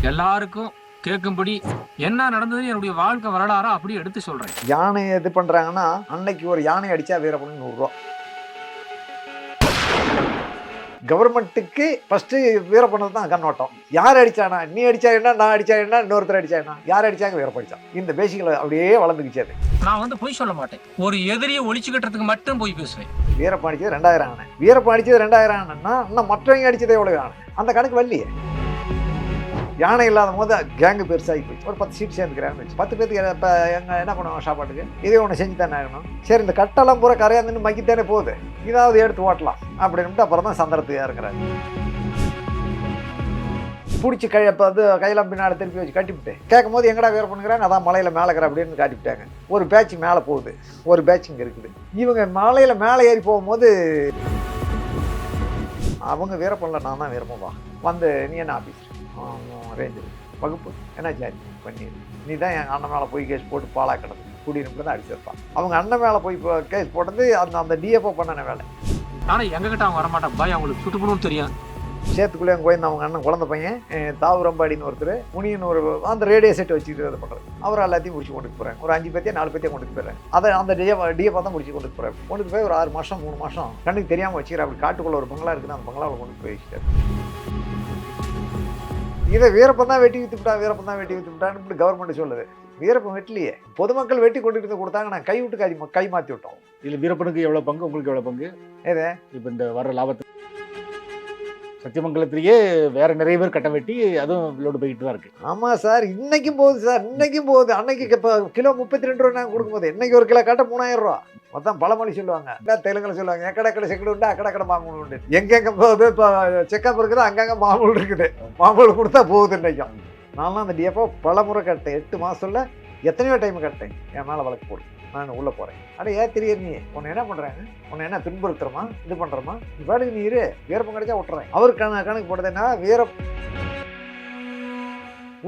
எல்லாருக்கும் கேட்கும்படி என்ன நடந்தது என்னுடைய வாழ்க்கை வரலாறா அப்படியே எடுத்து சொல்றேன். யானை இது பண்றாங்கன்னா அன்னைக்கு ஒரு யானை அடிச்சா வீரப்பனுக்கு 100 ரூபா. கவர்மெண்ட்டுக்கு ஃபர்ஸ்ட் வீரப்பனுக்கு தான் கண்ணோட்டம். யார் அடிச்சானா, நீ அடிச்சா என்ன, நான் அடிச்சா என்ன, இன்னொருத்தர் அடிச்சா என்ன, யார் அடிச்சாங்க வீரப்பன் அடிச்சான். இந்த பேசிக்கல அப்படியே வளர்ந்துக்கிச்சு. அது நான் வந்து பொய் சொல்ல மாட்டேன். ஒரு எதிரியை ஒழிச்சு கட்டுறதுக்கு மட்டும் போய் பேசுவேன். வீரப்பன் அடிச்சது 2000 ஆனை, வீரப்பன் அடிச்சது 2000 ஆனைன்னா இன்னும் மற்றவங்க அடிச்சதே எவ்வளவு ஆனை, அந்த கணக்கு வரலையே. யானை இல்லாத போது கேங்கு பெருசாகி போச்சு. ஒரு 10 சீட் சேர்ந்துக்கிறாங்க, 10 பேருக்கு இப்போ எங்கள் என்ன பண்ணுவாங்க சாப்பாட்டுக்கு, இதே ஒன்று செஞ்சு தானே ஆகணும். சரி, இந்த கட்டெல்லாம் பூரா கரையாந்துன்னு மக்கித்தானே போகுது, இதாவது எடுத்து ஓட்டலாம் அப்படின்ட்டு அப்புறம் தான் சந்திரத்துக்கு இறங்குறாரு. பிடிச்சி இப்போ வந்து கையெல்லாம் பின்னாடி திருப்பி வச்சு கட்டிவிட்டு கேட்கும் போது எங்கடா வேறு பண்ணுறாங்க, அதான் மலையில் மேலே இருக்கிற அப்படின்னு காட்டிவிட்டாங்க. ஒரு பேட்ச் மேலே போகுது, ஒரு பேட்ச் இங்கே இருக்குது. இவங்க மலையில் மேலே ஏறி போகும்போது அவங்க வீரப்பனில் நான் தான் வீரப்பா வந்து, நீ என்ன ஆஃபீஸர், ரேஞ்சு வகுப்பு என்ன ஜாரி பண்ணிடு, நீ தான் எங்கள் அண்ணன் மேலே போய் கேஸ் போட்டு பாலா கிடந்து குடியிருப்பு தான் அடிச்சிருப்பான். அவங்க அண்ணன் மேலே போய் கேஸ் போட்டது அந்த டிஎஃப்ஓ பண்ணன வேலை. ஆனால் எங்ககிட்ட அவங்க வரமாட்டான் பாய், அவங்களுக்கு சுட்டுப்படும் தெரியும். சேத்துக்குள்ளே கோயந்து அவங்க அண்ணன் குழந்தை பையன் தாவூரம்பாடின்னு ஒருத்தர், முனியன் ஒரு அந்த ரேடியோ செட் வச்சுக்கிட்டு அதை பண்ணுறது, அவர் எல்லாத்தையும் முடிச்சு கொண்டு போகிறேன். ஒரு 5 பேத்தையும் 4 பேத்தையும் கொண்டு போயிடுறேன். அதை அந்த டிஎஃப்ஓ தான் முடிச்சு கொண்டு போகிறேன். கொண்டு போய் ஒரு 6 மாதம் 3 மாதம் கண்ணுக்கு தெரியாமல் வச்சுக்கிறேன். அப்படி காட்டுக்குள்ள ஒரு பங்களா இருக்குது, அந்த பங்களாவில் கொண்டு போய் வச்சுட்டார். இதை வீரப்பன் தான் வெட்டி வித்துவிட்டான், வீரப்பன் தான் வெட்டி வித்துவிட்டான்னு இப்படி கவர்மெண்ட் சொல்லுது. வீரப்பன் வெட்டிலையே, பொதுமக்கள் வெட்டி கொண்டு இருந்து கொடுத்தாங்க, நான் கை விட்டு கை மாற்றி விட்டோம். இதில் வீரப்பனுக்கு எவ்வளோ பங்கு, உங்களுக்கு எவ்வளோ பங்கு? ஏதே இப்போ இந்த வர லாபத்து சத்தியமங்கலத்திலேயே வேற நிறைய பேர் கட்ட வெட்டி அதுவும் லோடு போய்கிட்டு தான் இருக்கு. ஆமாம் சார், இன்னைக்கும் போகுது சார், இன்னைக்கும் போகுது. அன்னைக்கு இப்போ கிலோ 32 ரூபா நாங்கள் கொடுக்கும்போது இன்னைக்கு ஒரு கிலோ கட்ட 3000 ரூபா. மொத்தம் பழமொழி சொல்லுவாங்க, தெலுங்குல சொல்லுவாங்க, எக்கடக்கடை செக்கடு உண்டு, அக்கடக்கடை மாமூல் உண்டு. எங்கெங்கே போகுது, இப்போ செக்கப் இருக்குது, அங்கங்கே மாமூல் இருக்குது. மாமூல் கொடுத்தா போகுது. இன்னைக்கும் நான்லாம் அந்த டிஎஃப்ஓ பல முறை கட்டேன். 8 மாதத்துல எத்தனையோ டைம் கட்டேன். என் மேலே வழக்கு போடு, நான் உள்ளே போகிறேன். ஆனால் ஏன் தெரியாது, நீ உன்னை என்ன பண்ணுறாங்க, உன்னை என்ன துன்புறுத்துறமா, இது பண்ணுறமா, நீ பாட்டுக்கு நீ இரு, வீரப்பன் கிடைச்சா விட்டுறேன். அவர் கணக்கு போட்டதுன்னா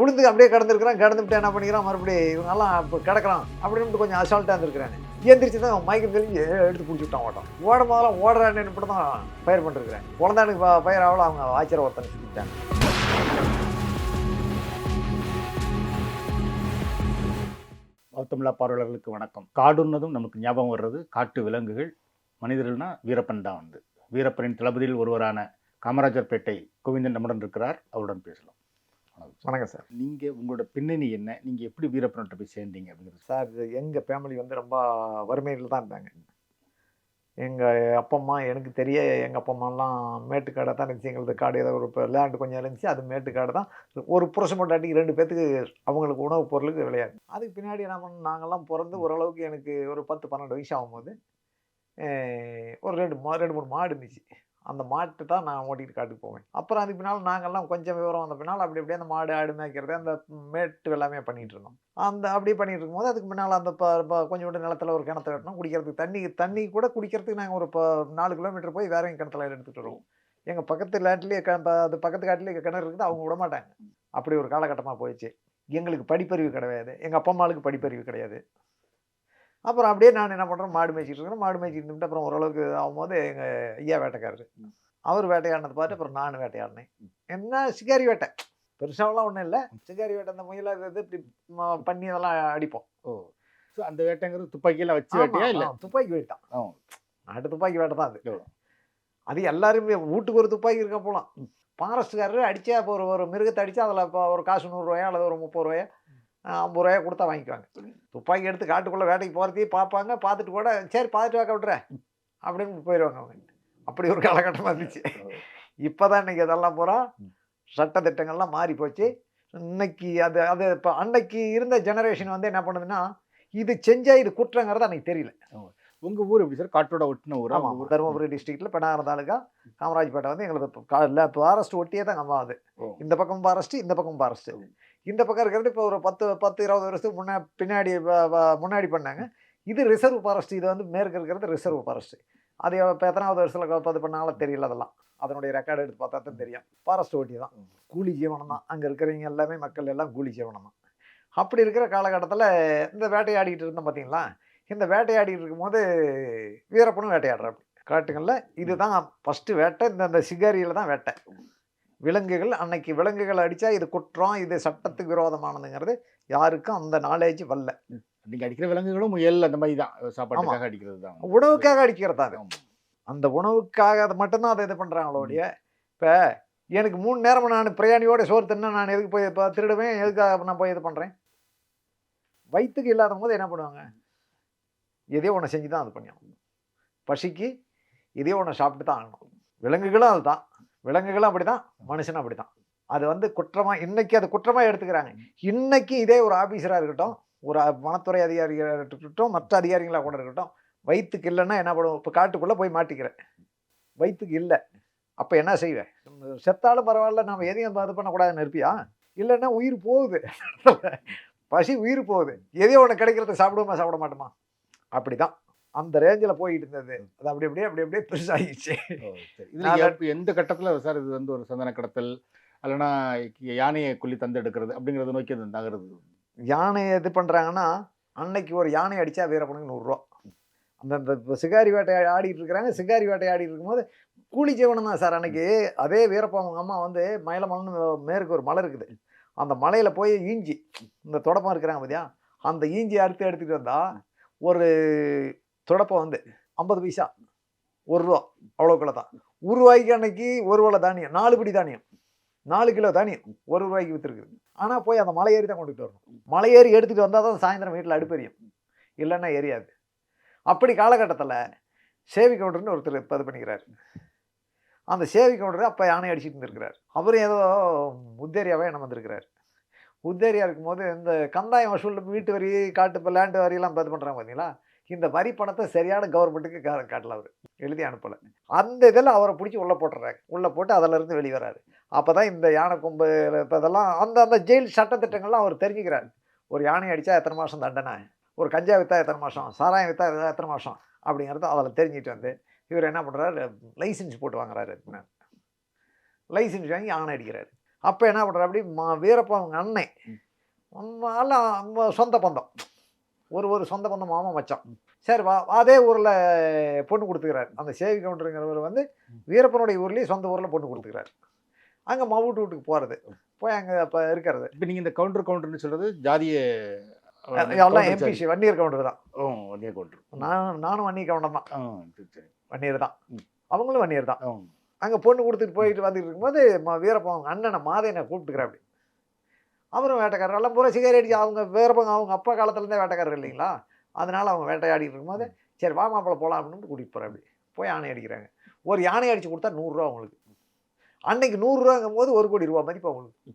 உளுந்து அப்படியே கடந்துருக்கிறான். கடந்துவிட்டு என்ன பண்ணிக்கிறான், மறுபடியும் இவங்கெல்லாம் இப்போ கிடக்கிறான் அப்படின்னு கொஞ்சம் அசால்ட்டாக இருந்திருக்கிறாங்க. எந்திரிச்சு தான் மயக்கம் தெளிஞ்சு எடுத்து பிடிச்சி விட்டான். ஓட்டம் ஓட முதல்ல ஓடுறான்னு இப்படி தான் பயிர் பண்ணிருக்கிறேன். குழந்தானுக்கு பயிர் ஆகல, அவங்க ஆச்சரிய ஒருத்தனை சுற்றிட்டாங்க. தமிழா பார்வையாளர்களுக்கு வணக்கம். காடுன்னதும் நமக்கு ஞாபகம் வர்றது காட்டு விலங்குகள். மனிதர்கள்னா வீரப்பன் தான். வீரப்பனின் தளபதியில் ஒருவரான காமராஜர் பேட்டை கோவிந்தன் நம்முடன் இருக்கிறார், அவருடன் பேசலாம். வணக்கம் சார். நீங்கள் உங்களோட பின்னணி என்ன, நீங்கள் எப்படி வீரப்பன்கிட்ட போய் சேர்ந்தீங்க அப்படிங்கிறது? சார், எங்கள் ஃபேமிலி வந்து ரொம்ப வறுமையில் தான் இருந்தாங்க. எங்கள் அப்பா அம்மா எனக்கு தெரிய, எங்கள் அப்பா அம்மாலாம் மேட்டுக்காடை தான் இருந்துச்சு. எங்களுக்கு காடு ஏதோ ஒரு லேண்டு கொஞ்சம் இருந்துச்சு, அது மேட்டுக்காடு தான். ஒரு புருஷன் பொண்டாட்டிக்கு 2 பேத்துக்கு அவங்களுக்கு உணவுப் பொருளுக்கு விளையாது. அதுக்கு பின்னாடி என்ன பண்ண, நாங்கள்லாம் பிறந்து ஓரளவுக்கு எனக்கு ஒரு 10-12 வயசு ஆகும்போது ஒரு 2-3 மாடு இருந்துச்சு. அந்த மாட்டு தான் நான் ஓட்டிகிட்டு காட்டுக்கு போவேன். அப்புறம் அதுக்கு பின்னால் நாங்கள்லாம் கொஞ்சம் விவரம் வந்த பின்னால் அப்படி அப்படியே அந்த மாடு ஆடு மேய்க்கிறது, அந்த மேட்டு எல்லாமே பண்ணிகிட்டு இருந்தோம். அந்த அப்படியே பண்ணிகிட்டு இருக்கும்போது அதுக்கு முன்னால் அந்த கொஞ்சம் விட்டு நிலத்தில் ஒரு கிணத்துல வெட்டணும். குடிக்கிறதுக்கு தண்ணி கூட குடிக்கிறதுக்கு நாங்கள் ஒரு 4 கிலோமீட்டர் போய் வேற கிணத்துல எடுத்துகிட்டு வருவோம். எங்கள் பக்கத்து லேட்லேயே அது பக்கத்து காட்டிலேயே கிணறு இருக்குது, அவங்க விட மாட்டாங்க. அப்படி ஒரு காலகட்டமாக போயிடுச்சு. எங்களுக்கு படிப்பறிவு கிடையாது, எங்கள் அப்பா அம்மாவுக்கு படிப்பறிவு கிடையாது. அப்புறம் அப்படியே நான் என்ன பண்ணுறேன், மாடு மேய்ச்சிட்டு இருக்கிறேன். மாடு மேய்ச்சிட்டு இருந்துட்டு அப்புறம் ஓரளவுக்கு ஆகும்போது எங்கள் ஐயா வேட்டைக்காரரு, அவர் வேட்டையாடினதை பார்த்து அப்புறம் நான் வேட்டையாடினேன். என்ன சிகாரி வேட்டை, பெருசாவெல்லாம் ஒன்றும் இல்லை. சிகாரி வேட்டை, அந்த முயலை இது இப்படி பண்ணி அதெல்லாம் அடிப்போம். ஓ, ஸோ அந்த வேட்டைங்கிறது துப்பாக்கியெல்லாம் வச்சு வேட்டையா இல்லை? துப்பாக்கி வேட்டான், நாட்டு துப்பாக்கி வேட்டை தான் அது. அது எல்லாருமே வீட்டுக்கு ஒரு துப்பாக்கி இருக்க போகலாம். ஃபாரஸ்ட்டுக்காரரு அடித்தா இப்போ ஒரு மிருகத்தை அடித்தா அதில் இப்போ ஒரு காசு 100 ரூபாயா அல்லது ஒரு 30 ரூபாயா 50 ரூபாயா கொடுத்தா வாங்கிக்குவாங்க. துப்பாக்கி எடுத்து காட்டுக்குள்ளே வேட்டைக்கு போகிறதையும் பார்ப்பாங்க, பார்த்துட்டு கூட சரி பார்த்துட்டு வாக்க விட்டுறேன் அப்படின்னு போயிடுவாங்க அவங்க. அப்படி ஒரு காலகட்டமாக இருந்துச்சு. இப்போ தான் இன்றைக்கி அதெல்லாம் பூரா சட்டத்திட்டங்கள்லாம் மாறி போச்சு. இன்னைக்கு அது இப்போ அன்னைக்கு இருந்த ஜெனரேஷன் வந்து என்ன பண்ணுதுன்னா, இது செஞ்சால் இது குற்றங்கிறது அன்றைக்கி தெரியல. உங்கள் ஊர் எப்படி சார்? காட்டோட ஒட்டின ஊர்? ஆமாம், தருமபுரி டிஸ்ட்ரிக்டில் பெண்ணாகரம் தாலுகா காமராஜ்பேட்டை வந்து எங்களுக்கு ஃபாரஸ்ட் ஒட்டியே தான் நம்ம. அது இந்த பக்கம் ஃபாரஸ்ட்டு, இந்த பக்கம் ஃபாரஸ்ட்டு. இந்த பக்கம் இருக்கிறது இப்போ ஒரு 10-20 வருஷத்துக்கு முன்னாடி பண்ணாங்க. இது ரிசர்வ் ஃபாரஸ்ட். இது வந்து மேற்கு இருக்கிறது ரிசர்வ் ஃபாரஸ்ட். அது இப்போ எத்தனாவது வருஷத்தில் அது பண்ணாலும் தெரியல. அதெல்லாம் அதனுடைய ரெக்கார்டு எடுத்து பார்த்தா தான் தெரியும். ஃபாரஸ்ட் ஓட்டி தான், கூலி ஜீவனம் தான். அங்கே இருக்கிறவங்க எல்லாமே மக்கள் எல்லாம் கூலி ஜீவனம் தான். அப்படி இருக்கிற காலகட்டத்தில் இந்த வேட்டையாடிக்கிட்டு இருந்தோம் பார்த்தீங்களா. இந்த வேட்டையாடிட்டு இருக்கும்போது வீரப்பனும் வேட்டையாடுறாரு காட்டுங்களில். இதுதான் ஃபஸ்ட்டு வேட்டை. இந்த சிகாரியில் தான் வேட்டை. விலங்குகள் அன்னைக்கு விலங்குகள் அடித்தா இது குற்றம், இது சட்டத்துக்கு விரோதமானதுங்கிறது யாருக்கும் அந்த நாலேஜ் வரல. நீங்க அடிக்கிற விலங்குகளும் முயல் அந்த மாதிரி தான் சாப்பாட்டுக்காக அடிக்கிறது தான். உணவுக்காக அடிக்கிறது தான் அது. ஆமா. அந்த உணவுக்காக அதை மட்டும்தான் அதை இது பண்ணுறாங்களோடைய. இப்போ எனக்கு 3 நேரம் நான் பிரயாணியோட சோறு தின்னா நான் எதுக்கு போய் இப்போ திருடுவேன், எதுக்காக நான் போய் இது பண்ணுறேன்? வயிற்றுக்கு இல்லாத போது என்ன பண்ணுவாங்க? எதையோ ஒன்று செஞ்சு தான் அது பண்ணியாகணும். பசிக்கு எதையோ ஒன்று சாப்பிட்டு தான் ஆகணும். விலங்குகளும் அதுதான், விலங்குகளும் அப்படி தான், மனுஷனும் அப்படி தான். அது வந்து குற்றமாக இன்னைக்கு அது குற்றமாக எடுத்துக்கிறாங்க. இன்னைக்கு இதே ஒரு ஆஃபீஸராக இருக்கட்டும், ஒரு வனத்துறை அதிகாரியாக இருக்கட்டும், மற்ற அதிகாரிகளாக கூட இருக்கட்டும், வயிற்றுக்கு இல்லைன்னா என்ன பண்ணுவோம்? இப்போ காட்டுக்குள்ளே போய் மாட்டிக்கிறேன், வயிற்றுக்கு இல்லை, அப்போ என்ன செய்வேன்? செத்தாலும் பரவாயில்ல, நம்ம எதையும் இது பண்ணக்கூடாதுன்னு இருப்பியா? இல்லைன்னா உயிர் போகுது, பசி உயிர் போகுது, எதையோ ஒன்று கிடைக்கிறத சாப்பிடுவோமா சாப்பிட மாட்டோமா? அப்படி தான் அந்த ரேஞ்சில் போயிட்டு இருந்தது. அது அப்படி அப்படியே பெருசாகிடுச்சு. இதில் எந்த கட்டத்தில் சார் இது வந்து ஒரு சந்தன கடத்தல் இல்லைன்னா யானையை கொல்லி தந்து எடுக்கிறது அப்படிங்கிறத நோக்கி அது நகருது? யானையை இது பண்ணுறாங்கன்னா, அன்னைக்கு ஒரு யானை அடித்தா வீரப்பனுக்கு 100 ரூபா. அந்த சிகாரி வேட்டை ஆடிட்டு இருக்கிறாங்க. சிகாரி வேட்டை ஆடிட்டு இருக்கும்போது கூலி ஜீவனம் தான் சார். அன்னைக்கு அதே வீரப்பா அவங்க அம்மா வந்து மயிலமலைன்னு மேற்கு ஒரு மலை இருக்குது, அந்த மலையில் போய் ஈஞ்சி இந்த தொடப்பம் இருக்கிறாங்க பார்த்தியா, அந்த ஈஞ்சி எடுத்துகிட்டு வந்தால் ஒரு தொடப்பம் வந்து 50 பைசா, 1 ரூபா, அவ்வளோக்குள்ள தான். 1 ரூபாய்க்கு அன்னைக்கு 1 வேளை தானியம், 4 படி தானியம், 4 கிலோ தானியம் 1 ரூபாய்க்கு விற்றுருக்குது. ஆனால் போய் அந்த மலை ஏறி தான் கொண்டுட்டு வரணும். மலை ஏறி எடுத்துகிட்டு வந்தால் தான் சாயந்தரம் வீட்டில் அடுப்பெரியும், இல்லைன்னா எரியாது. அப்படி காலகட்டத்தில் சேவி கவுண்டர்னு ஒருத்தர் இப்போ இது பண்ணிக்கிறார். அந்த சேவி கவுண்டர் அப்போ யானை அடிச்சுட்டு இருந்திருக்கிறார். அவரும் ஏதோ உத்தேரியாவே என்ன வந்திருக்கிறார். உத்தேரியா இருக்கும்போது இந்த கந்தாயம் வசூல், வீட்டு வரி, காட்டு இப்போ லேண்டு வரியெல்லாம் இது பண்ணுறாங்க பார்த்தீங்களா, இந்த வரி பணத்தை சரியான கவர்மெண்ட்டுக்கு காட்டல, அவர் எழுதி அனுப்பலை. அந்த இதில் அவரை பிடிச்சி உள்ளே போட்டுறாங்க. உள்ளே போட்டு அதிலேருந்து வெளியே வராரு. அப்போ தான் இந்த யானை கொம்பு இப்போ இதெல்லாம் அந்த ஜெயில் சட்டத்திட்டங்கள்லாம் அவர் தெரிஞ்சுக்கிறார். ஒரு யானை அடித்தா எத்தனை மாதம் தண்டனை, ஒரு கஞ்சா விற்றா எத்தனை மாதம், சாராயம் விற்றா எத்தனை மாதம் அப்படிங்கிறது அதில் தெரிஞ்சுட்டு வந்து இவர் என்ன பண்ணுறாரு, லைசன்ஸ் போட்டு வாங்குறாரு. லைசன்ஸ் வாங்கி யானை அடிக்கிறாரு. அப்போ என்ன பண்ணுறாரு, அப்படி வீரப்பா அவங்க அண்ணன் எல்லாம் சொந்த பந்தம், ஒரு சொந்த பந்தம் மாமா மச்சான். சரி வா, அதே ஊரில் பொண்ணு கொடுத்துக்கிறார். அந்த சேவி கவுண்டருங்கிறவர் வந்து வீரப்பனுடைய ஊர்லேயும் சொந்த ஊரில் பொண்ணு கொடுத்துக்கிறார். அங்கே வீட்டுக்கு போகிறது, போய் அங்கே இப்போ இருக்கிறது. இப்போ நீங்கள் இந்த கவுண்டர்னு சொல்கிறது ஜாதிய எல்லாம் எம்பிசி வன்னியர் கவுண்டர் தான். வன்னியர் கவுண்டர். நானும் வன்னியர் கவுண்டர் தான். சரி, வன்னியர் தான், அவங்களும் வன்னியர் தான். அங்கே பொண்ணு கொடுத்துட்டு போயிட்டு வந்துட்டு இருக்கும்போது வீரப்பன் அவங்க அண்ணனை மாதையனை கூப்பிட்டுக்கிறேன். அப்படி அவரும் வேட்டைக்காரர், எல்லாம் பூரா சிகாரி அடிச்சு அவங்க வீரப்பங்க அவங்க அப்பா காலத்துலேருந்தே வேட்டைக்காரர் இல்லைங்களா, அதனால் அவங்க வேட்டையாடிட்டு இருக்கும்போது சரி வா மாப்பிள்ள போகலாம் அப்படின்னு கூட்டிகிட்டு போகிறேன். அப்படி போய் யானை அடிக்கிறாங்க. ஒரு யானை அடித்து கொடுத்தா 100 ரூபா அவங்களுக்கு. அன்னைக்கு 100 ரூபாங்கும் போது 1 கோடி ரூபா மதிப்பு அவங்களுக்கு.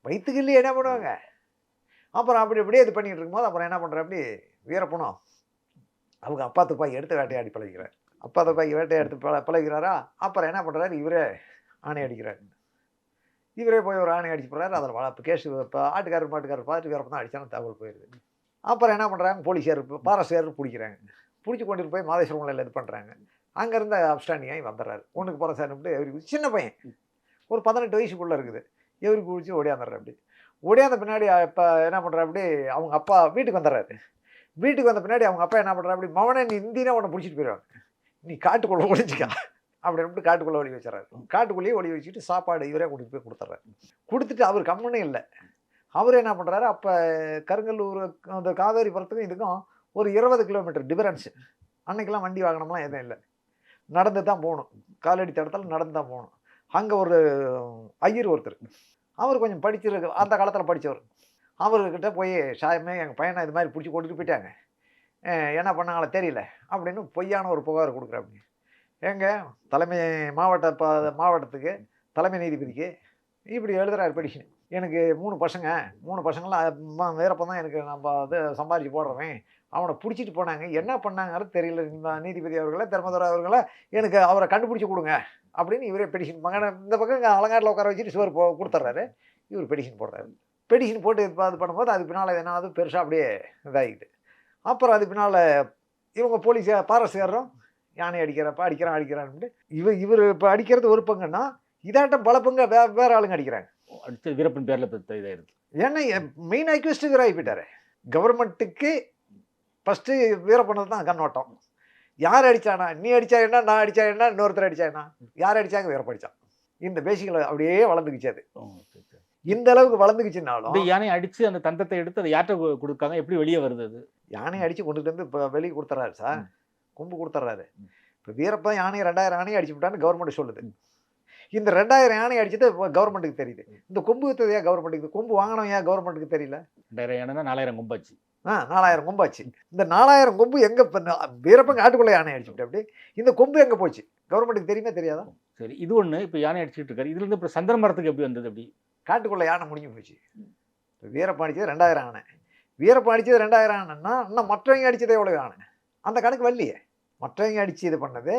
வயிற்றுக்கு இல்லையே என்ன பண்ணுவாங்க. அப்புறம் அப்படி அப்படியே இது பண்ணிகிட்டு இருக்கும்போது அப்புறம் என்ன பண்ணுறேன், அப்படி வீரப்பனும் அவங்க அப்பா துப்பாக்கி எடுத்து வேட்டையாடி பழகிறார். அப்பா துப்பாக்கி வேட்டையாடுத்து பழகிறாரா. அப்புறம் என்ன பண்ணுறாரு, இவரே ஆணை அடிக்கிறார். இவரே போய் ஒரு ஆணை அடிச்சு போடுறாரு. அதில் வளர்ப்பு கேஸு இப்போ ஆட்டுக்காரர் பார்த்துட்டு வீரப்பன் தான் அடித்தாலும் தகவல் போயிடுது. அப்புறம் என்ன பண்ணுறாங்க, போலீஸார் பாரஸ்டார் பிடிக்கிறாங்க. பிடிச்சி கொண்டுட்டு போய் மாதேஸ்வரம் மலையில் இது பண்ணுறாங்க. அங்கேருந்து அப்ஸ்டாண்டிங்காகி வந்துடுறாரு. ஒன்றுக்கு போகிற சார்னுட்டு இவருக்கு சின்ன பையன், ஒரு 18 வயசுக்குள்ளே இருக்குது. இவருக்கு பிடிச்சி ஓடியாந்துடுறாரு. அப்படி ஓடியாந்த பின்னாடி இப்போ என்ன பண்ணுறா, அப்படி அவங்க அப்பா வீட்டுக்கு வந்துடுறாரு. வீட்டுக்கு வந்த பின்னாடி அவங்க அப்பா என்ன பண்ணுறா, அப்படி மவனே நீ இந்தினா உன்னை பிடிச்சிட்டு போயிடுவாங்க, நீ காட்டுக்குள்ளே ஒழிச்சிக்கா அப்படின்னு காட்டுக்குள்ளே ஒளி வச்சுறாரு. காட்டுக்குள்ளேயே ஒளி வச்சுட்டு சாப்பாடு இவரே கூட்டிகிட்டு போய் கொடுத்துட்றாரு. கொடுத்துட்டு அவர் கம்முன்னே இல்லை. அவர் என்ன பண்ணுறாரு, அப்போ கருங்கல்லூர் அந்த காவேரி புறத்துக்கும் இதுக்கும் ஒரு 20 கிலோமீட்டர் டிஃபரன்ஸு. அன்னைக்கெல்லாம் வண்டி வாகனம்லாம் எதுவும் இல்லை, நடந்து தான் போகணும். காலடி தடத்தில் நடந்து தான் போகணும். அங்கே ஒரு ஐயர் ஒருத்தர், அவர் கொஞ்சம் படிச்சிருக்கு, அந்த காலத்தில் படித்தவர். அவர்கிட்ட போய் சாயமே எங்கள் பையனை இது மாதிரி பிடிச்சி கொண்டுட்டு போயிட்டாங்க, என்ன பண்ணாங்களோ தெரியல அப்படின்னு பொய்யான ஒரு புகார் கொடுக்குறாங்க. தலைமை மாவட்டத்துக்கு தலைமை நீதிபதிக்கு இப்படி எழுதுறாரு பெடிஷன். எனக்கு 3 பசங்க, 3 பசங்களாம் வீரப்பன் தான் எனக்கு நம்ம அது சம்பாதிச்சு போடுறவன், அவனை பிடிச்சிட்டு போனாங்க, என்ன பண்ணாங்கிறது தெரியல நீதிபதி அவர்களை, தர்மதுரை அவர்களை, எனக்கு அவரை கண்டுபிடிச்சி கொடுங்க அப்படின்னு இவரே பெடிஷன் மகனை இந்த பக்கம் இங்கே அலங்காட்டில் உட்கார வச்சுட்டு சுவர் கொடுத்துட்றாரு. இவர் பெடிஷன் போடுறாரு. பெடிஷன் போட்டு இது பண்ணும்போது அது பின்னால் என்னாவது பெருசாக அப்படியே இதாகிட்டு, அப்புறம் அது பின்னால் இவங்க போலீஸ் பாரஸ்காரரும் யானை அடிக்கிறான்னு இவர் இப்போ அடிக்கிறது ஒரு பங்குன்னா, இதாட்டம் பல பங்கு வேறு ஆளுங்க அடிக்கிறாங்க. அடுத்து வீரப்பன் பேரில் இதாகிடுது. ஏன்னா மெயின் அக்யூஸ்ட் இவர் ஆகி போயிட்டாரு. கவர்மெண்ட்டுக்கு ஃபஸ்ட்டு வீரப்பனது தான் கண்ணோட்டம். யார் அடித்தானா, நீ அடித்தா என்ன, நான் அடித்தா என்ன, இன்னொருத்தர் அடித்தா என்ன, யார் அடித்தாங்க வீரப்பன் அடித்தான். இந்த பேசிக்கல அப்படியே வளர்ந்துக்குச்சு அது. ஓ, சரி, சரி. இந்த அளவுக்கு வளர்ந்துக்குச்சுனாலும் அப்படியே யானையை அடிச்சு அந்த தந்தத்தை எடுத்து அதை யார்கிட்ட கொடுக்காங்க, எப்படி வெளியே வருது அது? யானையை அடிச்சு கொண்டுட்டு வந்து இப்போ வெளியே கொடுத்துறாரு சார். ம். கொம்பு கொடுத்துட்றாரு. ம். இப்போ வீரப்பன் யானையை 2000 யானையை அடிச்சு விட்டான்னு கவர்மெண்ட் சொல்லுது. ம். இந்த 2000 யானையை அடிச்சது கவர்மெண்ட்டுக்கு தெரியுது. இந்த கொம்பு வித்தது ஏன் கவர்மெண்ட்டுக்கு, கொம்பு வாங்கினவன் ஏன் கவர்மெண்ட்டுக்கு தெரியல? 2000 யானைனா 4000 கொம்பாச்சு. 4000 கொம்பாச்சு. இந்த 4000 கொம்பு எங்க வீரப்பன் காட்டுக்குள்ள யானை அடிச்சு விட்டு அப்படி இந்த கொம்பு எங்க போச்சு கவர்மெண்ட்டுக்கு தெரியுமே தெரியாதா? சரி, இது ஒண்ணு. இப்போ யானை அடிச்சுட்டு இருக்காரு. இதுல இருந்து இப்போ சந்திர மரத்துக்கு எப்படி வந்தது? அப்படி காட்டுக்குள்ள யானை முடிஞ்சு போச்சு. வீரப்பன் அடிச்சது 2000 யானை. வீரப்பன் அடிச்சது 2000 யானைன்னா இன்னும் மற்றவங்க அடிச்சதே எவ்வளவு யானை? அந்த கணக்கு வரலையே. மற்றவங்க அடிச்சு இது பண்ணது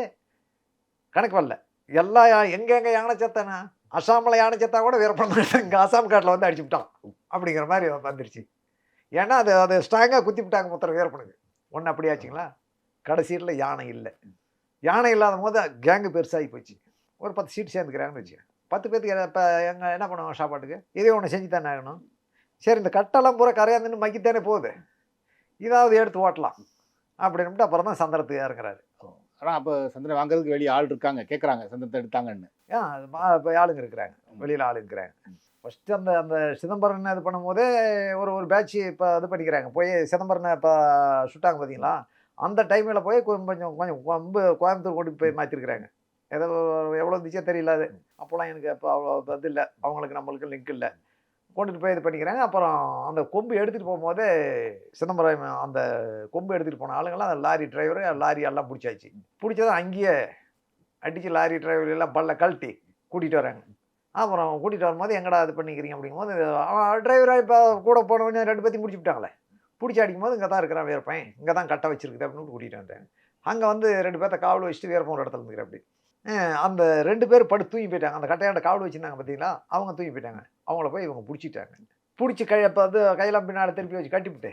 கணக்கு வரல. எல்லா எங்க யானை செத்தானா? அசாமில் யானை செத்தா கூட வீரப்பன் இங்கே அசாம் காட்டில் வந்து அடிச்சு விட்டான் அப்படிங்கிற மாதிரி வந்துருச்சு. ஏன்னா அது ஸ்ட்ராங்காக குத்தி விட்டாங்க மொத்தம் வீரப்பனுக்கு. ஒன்று அப்படி ஆச்சுங்களா? கடைசியில் யானை இல்லை. யானை இல்லாத போது கேங்கு பெருசாகி போச்சு. ஒரு 10 சீட் சேர்ந்துக்கிறாங்கன்னு வச்சுக்கேன். 10 பேருக்கு இப்போ எங்கே என்ன பண்ணுவாங்க சாப்பாட்டுக்கு? இதே ஒன்று செஞ்சு தானே ஆகணும். சரி, இந்த கட்டெல்லாம் பூரா கரையாந்துன்னு மக்கித்தானே போகுது, இதாவது எடுத்து ஓட்டலாம் அப்படின்ட்டு அப்புறம் தான் சந்திரத்துக்கு இறங்குறாரு. ஆனால் அப்போ சந்திரன் வாங்குறதுக்கு வெளியே ஆள் இருக்காங்க, கேட்குறாங்க சந்திரத்தை எடுத்தாங்கன்னு. இப்போ ஆளுங்க இருக்கிறாங்க, வெளியில் ஆள் இருக்கிறாங்க. ஃபஸ்ட்டு அந்த சிதம்பரம் இது பண்ணும்போதே ஒரு பேட்ச் இப்போ இது பண்ணிக்கிறாங்க. போய் சிதம்பரம் இப்போ சுட்டாங்க பார்த்தீங்களா? அந்த டைமில் போய் கொஞ்சம் கோயம்புத்தூர் கொண்டு போய் மாற்றிருக்கிறாங்க. ஏதோ எவ்வளோ இருந்துச்சோ தெரியல. அது அப்போலாம் எனக்கு அப்போ அவ்வளோ இது இல்லை, அவங்களுக்கு நம்மளுக்கு லிங்க் இல்லை. கொண்டுட்டு போய் இது பண்ணிக்கிறாங்க. அப்புறம் அந்த கொம்பு எடுத்துகிட்டு போகும்போது சிதம்பரம் அந்த கொம்பு எடுத்துகிட்டு போன ஆளுங்கள்லாம் அந்த லாரி டிரைவரு லாரி எல்லாம் பிடிச்சாச்சு. பிடிச்சதும் அங்கேயே அடித்து லாரி டிரைவர் எல்லாம் பல்ல கழட்டி கூட்டிகிட்டு வராங்க. அப்புறம் கூட்டிகிட்டு வரும்போது எங்கடா இது பண்ணிக்கிறீங்க அப்படிங்கும்போது டிரைவராக இப்போ கூட போனவொடனே 2 பேர்த்தையும் முடிச்சு விட்டாங்களே. பிடிச்சி அடிக்கும்போது இங்கே தான் இருக்கிறான் வீரப்பன், இங்கே தான் கட்டை வச்சிருக்குது அப்படின்னு கூட்டிகிட்டு வந்தேன். அங்கே வந்து 2 பேர்த்த காவல் வச்சுட்டு வீரப்பன் ஒரு இடத்துல இருந்துக்கிற அப்படி. அந்த 2 பேர் படுத்து தூங்கி போயிட்டாங்க. அந்த கட்டையாண்ட காவல் வச்சுருந்தாங்க பார்த்தீங்களா, அவங்க தூங்கி போயிட்டாங்க. அவங்கள போய் இவங்க பிடிச்சிட்டாங்க. பிடிச்சி இப்போ வந்து கையெல்லாம் பின்னால் திருப்பி வச்சு கட்டிவிட்டு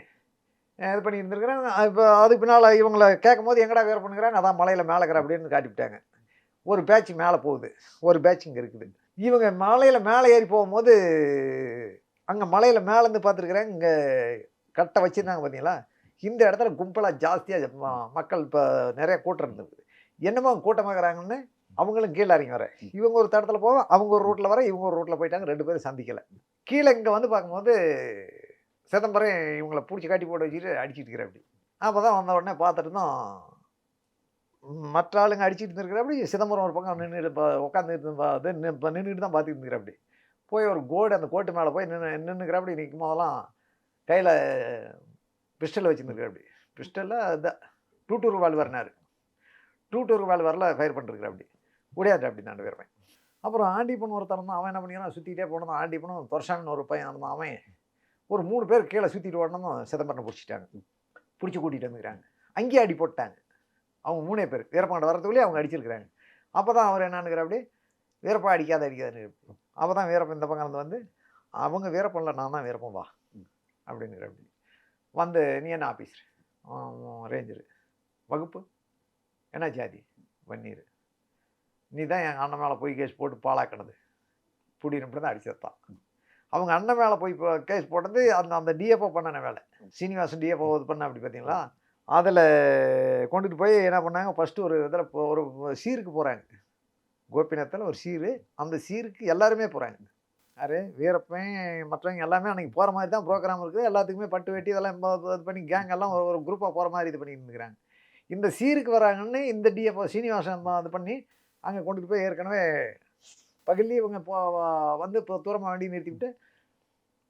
இது பண்ணி இருந்துருக்குறாங்க. இப்போ அதுக்கு பின்னால் இவங்களை கேட்கும் போது எங்கடா வேறு பண்ணுறாங்க, அதான் மலையில் மேலே இருக்கிற அப்படின்னு காட்டிவிட்டாங்க. ஒரு பேட்ச் மேலே போகுது, ஒரு பேட்ச் இங்கே இருக்குது. இவங்க மலையில் மேலே ஏறி போகும்போது அங்கே மலையில் மேலேருந்து பார்த்துருக்குறாங்க, இங்கே கட்டை வச்சுருந்தாங்க பார்த்தீங்களா. இந்த இடத்துல கும்பலாக ஜாஸ்தியாக மக்கள் இப்போ நிறைய கூட்டம் இருந்தது. என்னமோ கூட்டமாகறாங்கன்னு அவங்களும் கீழே இறங்கி வர, இவங்க ஒரு தடத்தில் போவோம், அவங்க ஒரு ரூட்டில் வர, இவங்க ஒரு ரூட்டில் போயிட்டாங்க. 2 பேரும் சந்திக்கலை. கீழே இங்கே வந்து பார்க்கும்போது சிதம்பரம் இவங்களை பிடிச்சி காட்டி போட்டு வச்சுட்டு அடிச்சுட்டு இருக்கிற அப்படி. அப்போ தான் வந்த உடனே பார்த்துட்டு தான் மற்ற ஆளுங்க அடிச்சுட்டு இருந்துருக்கிற அப்படி. சிதம்பரம் ஒரு பக்கம் நின்றுட்டு உட்காந்து நின்றுட்டு தான் பார்த்துட்டு இருந்துக்கிற அப்படி. போய் ஒரு அந்த கோட்டு மேலே போய் நின்றுக்கிற அப்படி. நிற்கும் போதெல்லாம் கையில் பிஸ்டல் வச்சுருந்துருக்கிற அப்படி. பிஸ்டலில் அதுதான் 22 ரிவால்வர்னாரு. 22 ரிவால்வரில் ஃபயர் பண்ணிருக்கிற அப்படி. முடியாது அப்படி நான் போயிருப்பேன். அப்புறம் ஆண்டிப்பன் ஒருத்தர் தான், அவன் என்ன பண்ணிக்கிறான், சுற்றிக்கிட்டே போனதும் ஆண்டிப்பனும் துரசாமின்னு ஒரு பையன் இருந்தான். அவன் ஒரு 3 பேர் கீழே சுற்றிட்டு ஓடணும். சிதம்பரனை பிடிச்சிட்டாங்க. பிடிச்சி கூட்டிகிட்டு வந்துக்கிறாங்க. அங்கேயே அடி போட்டாங்க. அவங்க 3 பேர் வீரப்பாண்ட வரத்துக்குள்ளேயே அவங்க அடிச்சிருக்கிறாங்க. அப்போ தான் அவர் என்னன்னுக்கிற அப்படி, வீரப்பா அடிக்காதுன்னு. அப்போ தான் வீரப்பன் இந்த பக்கம் வந்து, அவங்க வீரப்பன்ல நான் தான் வீரப்பன் வா அப்படின்னுக்கிற அப்படி. வந்து நீ என்ன ஆஃபீஸர்? ரேஞ்சரு. வகுப்பு என்ன ஜாதி? வன்னீர். நீ தான் எங்கள் அண்ணன் மேலே போய் கேஸ் போட்டு பாலாக்கினது புடின்னு தான் அடிச்சதான். அவங்க அண்ணன் மேலே போய் கேஸ் போட்டது அந்த டிஎஃப்ஓ பண்ணன வேலை. சீனிவாசன் டிஎஃப்ஓ இது பண்ண அப்படி பார்த்தீங்களா. அதில் கொண்டுட்டு போய் என்ன பண்ணாங்க, ஃபஸ்ட்டு ஒரு இதில் ஒரு சீருக்கு போகிறாங்க. கோபிநாத்தில் ஒரு சீரு. அந்த சீருக்கு எல்லாருமே போகிறாங்க. யார்? வீரப்பன் மற்றவங்க எல்லாமே அன்றைக்கி போகிற மாதிரி தான் ப்ரோக்ராம் இருக்குது. எல்லாத்துக்குமே பட்டு வெட்டி இதெல்லாம் இது பண்ணி கேங் எல்லாம் ஒரு குரூப்பாக போகிற மாதிரி இது பண்ணிட்டு இருக்கிறாங்க. இந்த சீருக்கு வராங்கன்னு இந்த டிஎஃப்ஓ சீனிவாசன் இது பண்ணி அங்கே கொண்டுட்டு போய் ஏற்கனவே பகல்லே இவங்க வந்து இப்போ தூரமாக வண்டி நிறுத்திவிட்டு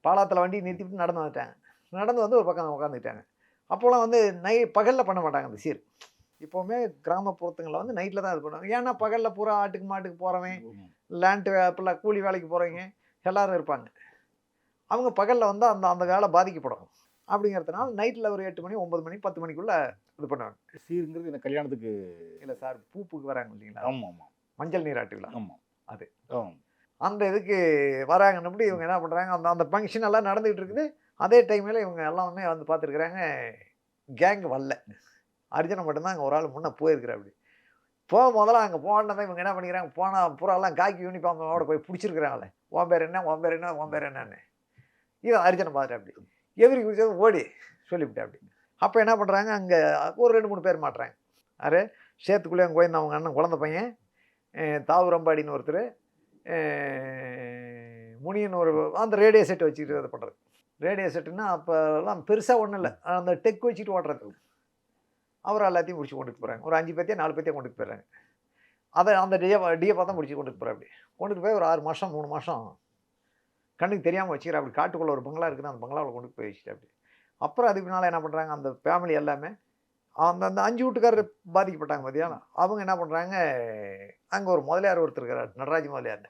பாலாத்தில் வண்டி நிறுத்திவிட்டு நடந்து வந்துட்டாங்க. நடந்து வந்து ஒரு பக்கம் உட்காந்துக்கிட்டாங்க. அப்போலாம் வந்து பகலில் பண்ண மாட்டாங்க அந்த சீர். இப்போவுமே கிராமப்புறத்துங்களில் வந்து நைட்டில் தான் இது பண்ணுவாங்க. ஏன்னா பகலில் பூரா ஆட்டுக்கு மாட்டுக்கு போகிறவன், லேண்டு இப்போல்லாம் கூலி வேலைக்கு போகிறவங்க எல்லோரும் இருப்பாங்க. அவங்க பகலில் வந்து அந்த வேலை பாதிக்கப்படும். அப்படிங்கிறதுனால நைட்டில் ஒரு 8 மணி 9 மணி 10 மணிக்குள்ளே இது பண்ணுவாங்க. சீருங்கிறது இந்த கல்யாணத்துக்கு இல்லை சார், பூப்புக்கு வராங்க இல்லைங்களா. ஆமாம் ஆமாம். மஞ்சள் நீராட்டு விழா. ஆமாம். அது அந்த இதுக்கு வராங்கன்னு இவங்க என்ன பண்ணுறாங்க, அந்த ஃபங்க்ஷன் எல்லாம் நடந்துகிட்டு இருக்குது. அதே டைமில் இவங்க எல்லாமே வந்து பார்த்துருக்குறாங்க. கேங் வரல, அர்ஜுனை மட்டும்தான் அங்கே ஒரு ஆள் முன்னே போயிருக்கிற அப்படி. முதல்ல அங்கே போனதான் இவங்க என்ன பண்ணிக்கிறாங்க, போனால் பூராலாம் காக்கி யூனிஃபார்மோட போய் பிடிச்சிருக்கிறாங்களே. உன் பேர் என்ன, உன் பேர் என்ன, உன் பேர் என்னன்னு இது அர்ஜுனை பார்த்துட்டு அப்படி எதிரி குடிச்சது ஓடி சொல்லிவிட்டேன் அப்படி. அப்போ என்ன பண்ணுறாங்க, அங்கே ஒரு 2-3 பேர் மாட்டுறாங்க. யார்? சேத்துக்குள்ளே கோயந்த அவங்க அண்ணன் குழந்தை பையன் தாவூரம்பாடின்னு ஒருத்தர், முனியன் ஒரு அந்த ரேடியோ செட் வச்சுக்கிட்டு இது பண்ணுறது. ரேடியோ செட்டுன்னா அப்போல்லாம் பெருசாக ஒன்றும் இல்லை, அந்த டெக் வச்சுட்டு ஓட்டுறது. அவர் எல்லாத்தையும் முடிச்சு கொண்டுட்டு போகிறாங்க. ஒரு 5 பேத்தையும் 4 பேத்தையும் கொண்டுட்டு போயிடுறாங்க. அதை அந்த டிஎஃபாக தான் முடிச்சு கொண்டுட்டு போகிற. அப்படி கொண்டுட்டு போய் ஒரு 6 மாதம் 3 மாதம் கண்ணுக்கு தெரியாமல் வச்சுக்கிறேன். அப்படி காட்டுக்குள்ளே ஒரு பங்களா இருக்குது, அந்த பங்களாவில் கொண்டு போய் வச்சுட்டு அப்படி. அப்புறம் அதுக்கு பின்னால் என்ன பண்ணுறாங்க, அந்த ஃபேமிலி எல்லாமே அந்த அந்த 5 வீட்டுக்காரர் பாதிக்கப்பட்டாங்க மதியானம். அவங்க என்ன பண்ணுறாங்க, அங்கே ஒரு முதலியார் ஒருத்தர் இருக்கிறார், நடராஜ் முதலியார்.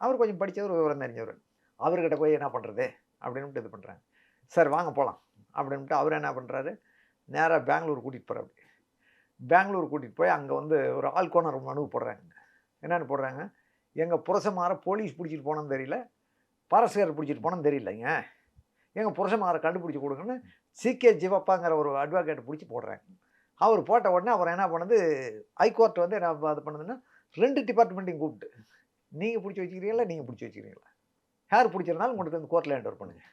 அவர் கொஞ்சம் படித்தவர், விவரம் தெரிஞ்சவர். அவர்கிட்ட போய் என்ன பண்ணுறது அப்படின்ட்டு இது பண்ணுறாங்க. சார் வாங்க போகலாம் அப்படின்ட்டு அவர் என்ன பண்ணுறாரு, நேராக பெங்களூர் கூட்டிகிட்டு போகிறார். அப்படி பெங்களூர் கூட்டிகிட்டு போய் அங்கே வந்து ஒரு ஆள்கோனர் மனு போடுறாங்க. என்னென்னு போடுறாங்க, எங்கள் புருஷமாரை போலீஸ் பிடிச்சிட்டு போனோன்னு தெரியல, பாரஸ்காரர் பிடிச்சிட்டு போனோன்னு தெரியலைங்க, எங்கள் புருஷமாரை கண்டுபிடிச்சி கொடுங்கன்னு சிகே ஜிவப்பாங்கிற ஒரு அட்வொகேட்டை பிடிச்சி போடுறாங்க. அவர் போட்ட உடனே அவர் என்ன பண்ணுது, ஹைகோர்ட் வந்து என்ன இது பண்ணுதுன்னா 2 டிபார்ட்மெண்ட்டையும் கூப்பிட்டு, நீங்கள் பிடிச்சி வச்சுக்கிறீங்களா, நீங்கள் பிடிச்சி வச்சுக்கிறீங்களா, யார் பிடிச்சிருந்தாலும் கொண்டு வந்து கோர்ட்டில் ஹேண்ட் ஓவர் பண்ணுங்க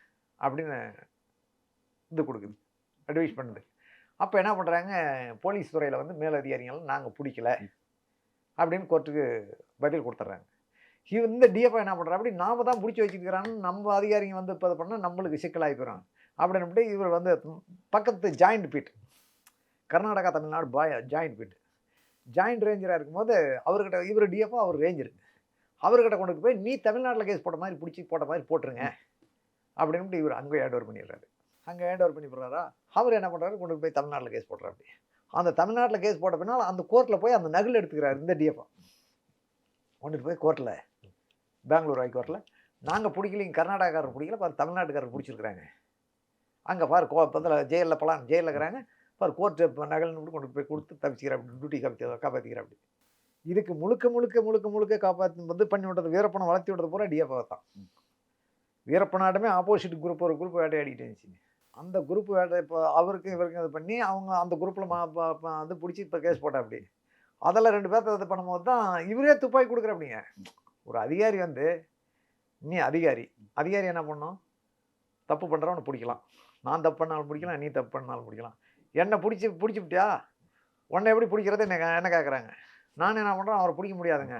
அப்படின்னு இது கொடுக்குது, அட்வைஸ் பண்ணுது. அப்போ என்ன பண்ணுறாங்க, போலீஸ் துறையில் வந்து மேலதிகாரிகளும் நாங்கள் பிடிக்கல அப்படின்னு கோர்ட்டுக்கு பதில் கொடுத்துட்றாங்க. இந்த டிஎஃப்ஐ என்ன பண்ணுறா, அப்படி நாம் தான் பிடிச்சி வச்சுக்கிறான்னு நம்ம அதிகாரிங்க வந்து இப்போ இது பண்ணால் நம்மளுக்கு சிக்கலாகி போயிடும் அப்படின்னு இவர் வந்து பக்கத்து joint beat, Karnataka Tamil Nadu joint beat, joint ரேஞ்சராக இருக்கும்போது அவர்கிட்ட இவர் டிஎஃப்ஓ அவர் ரேஞ்சர், அவர்கிட்ட கொண்டு போய் நீ தமிழ்நாட்டில் கேஸ் போட்ட மாதிரி பிடிச்சி போட்ட மாதிரி போட்டுருங்க அப்படின்ட்டு இவர் அங்கே ஹேண்ட் ஓவர் பண்ணிடுறாரு. அங்கே ஹேண்ட் ஓவர் பண்ணி போடுறாரா, அவர் என்ன பண்ணுறாரு, கொண்டு போய் தமிழ்நாட்டில் கேஸ் போடுறாரு. அப்படி அந்த தமிழ்நாட்டில் கேஸ் போட்ட பின்னால் அந்த கோர்ட்டில் போய் அந்த நகல் எடுத்துக்கிறாரு. இந்த டிஎஃப்ஓ கொண்டுட்டு போய் கோர்ட்டில், பெங்களூர் ஹைகோர்ட்டில், நாங்கள் பிடிக்கலைங்க, கர்நாடகாரர் பிடிக்கல, பாரு தமிழ்நாட்டுக்காரர் பிடிச்சிருக்கிறாங்க, அங்கே பாரு பதில் ஜெயிலில் பலான் ஜெயிலில் இருக்கிறாங்க பாரு, கோர்ட்டு நகல்னு கொண்டு போய் கொடுத்து தப்பிச்சிக்கிறேன், அப்படி டியூட்டி காப்பாற்றிக்கிறேன். அப்படி இதுக்கு முழுக்க முழுக்க முழுக்க முழுக்க காப்பாற்றி வந்து பண்ணி விட்டது, வீரப்பனை வளர்த்தி விட்டது பூரா டிஎஃப்ஓ தான். வீரப்பனாட்டமே ஆப்போசிட் குரூப் ஒரு குரூப் வேட்டையாடிட்டு இருந்துச்சு. அந்த குரூப் வேட்டை இப்போ அவருக்கும் இவருக்கும் இது பண்ணி அவங்க அந்த குரூப்பில் வந்து பிடிச்சி இப்போ கேஸ் போட்டா. அப்படி அதெல்லாம் 2 பேர்த்த இது பண்ணும்போது தான் இவரே துப்பாக்கி கொடுக்குற. அப்படிங்க ஒரு அதிகாரி வந்து, நீ அதிகாரி என்ன பண்ணணும், தப்பு பண்ணுறவனை பிடிக்கலாம், நான் தப்பு பண்ணாலும் பிடிக்கலாம், நீ தப்பு பண்ணாலும் பிடிக்கலாம், என்னை பிடிச்சிவிட்டியா, உன்னை எப்படி பிடிக்கிறது என்ன கேட்குறாங்க. நான் என்ன பண்ணுறேன், அவரை பிடிக்க முடியாதுங்க,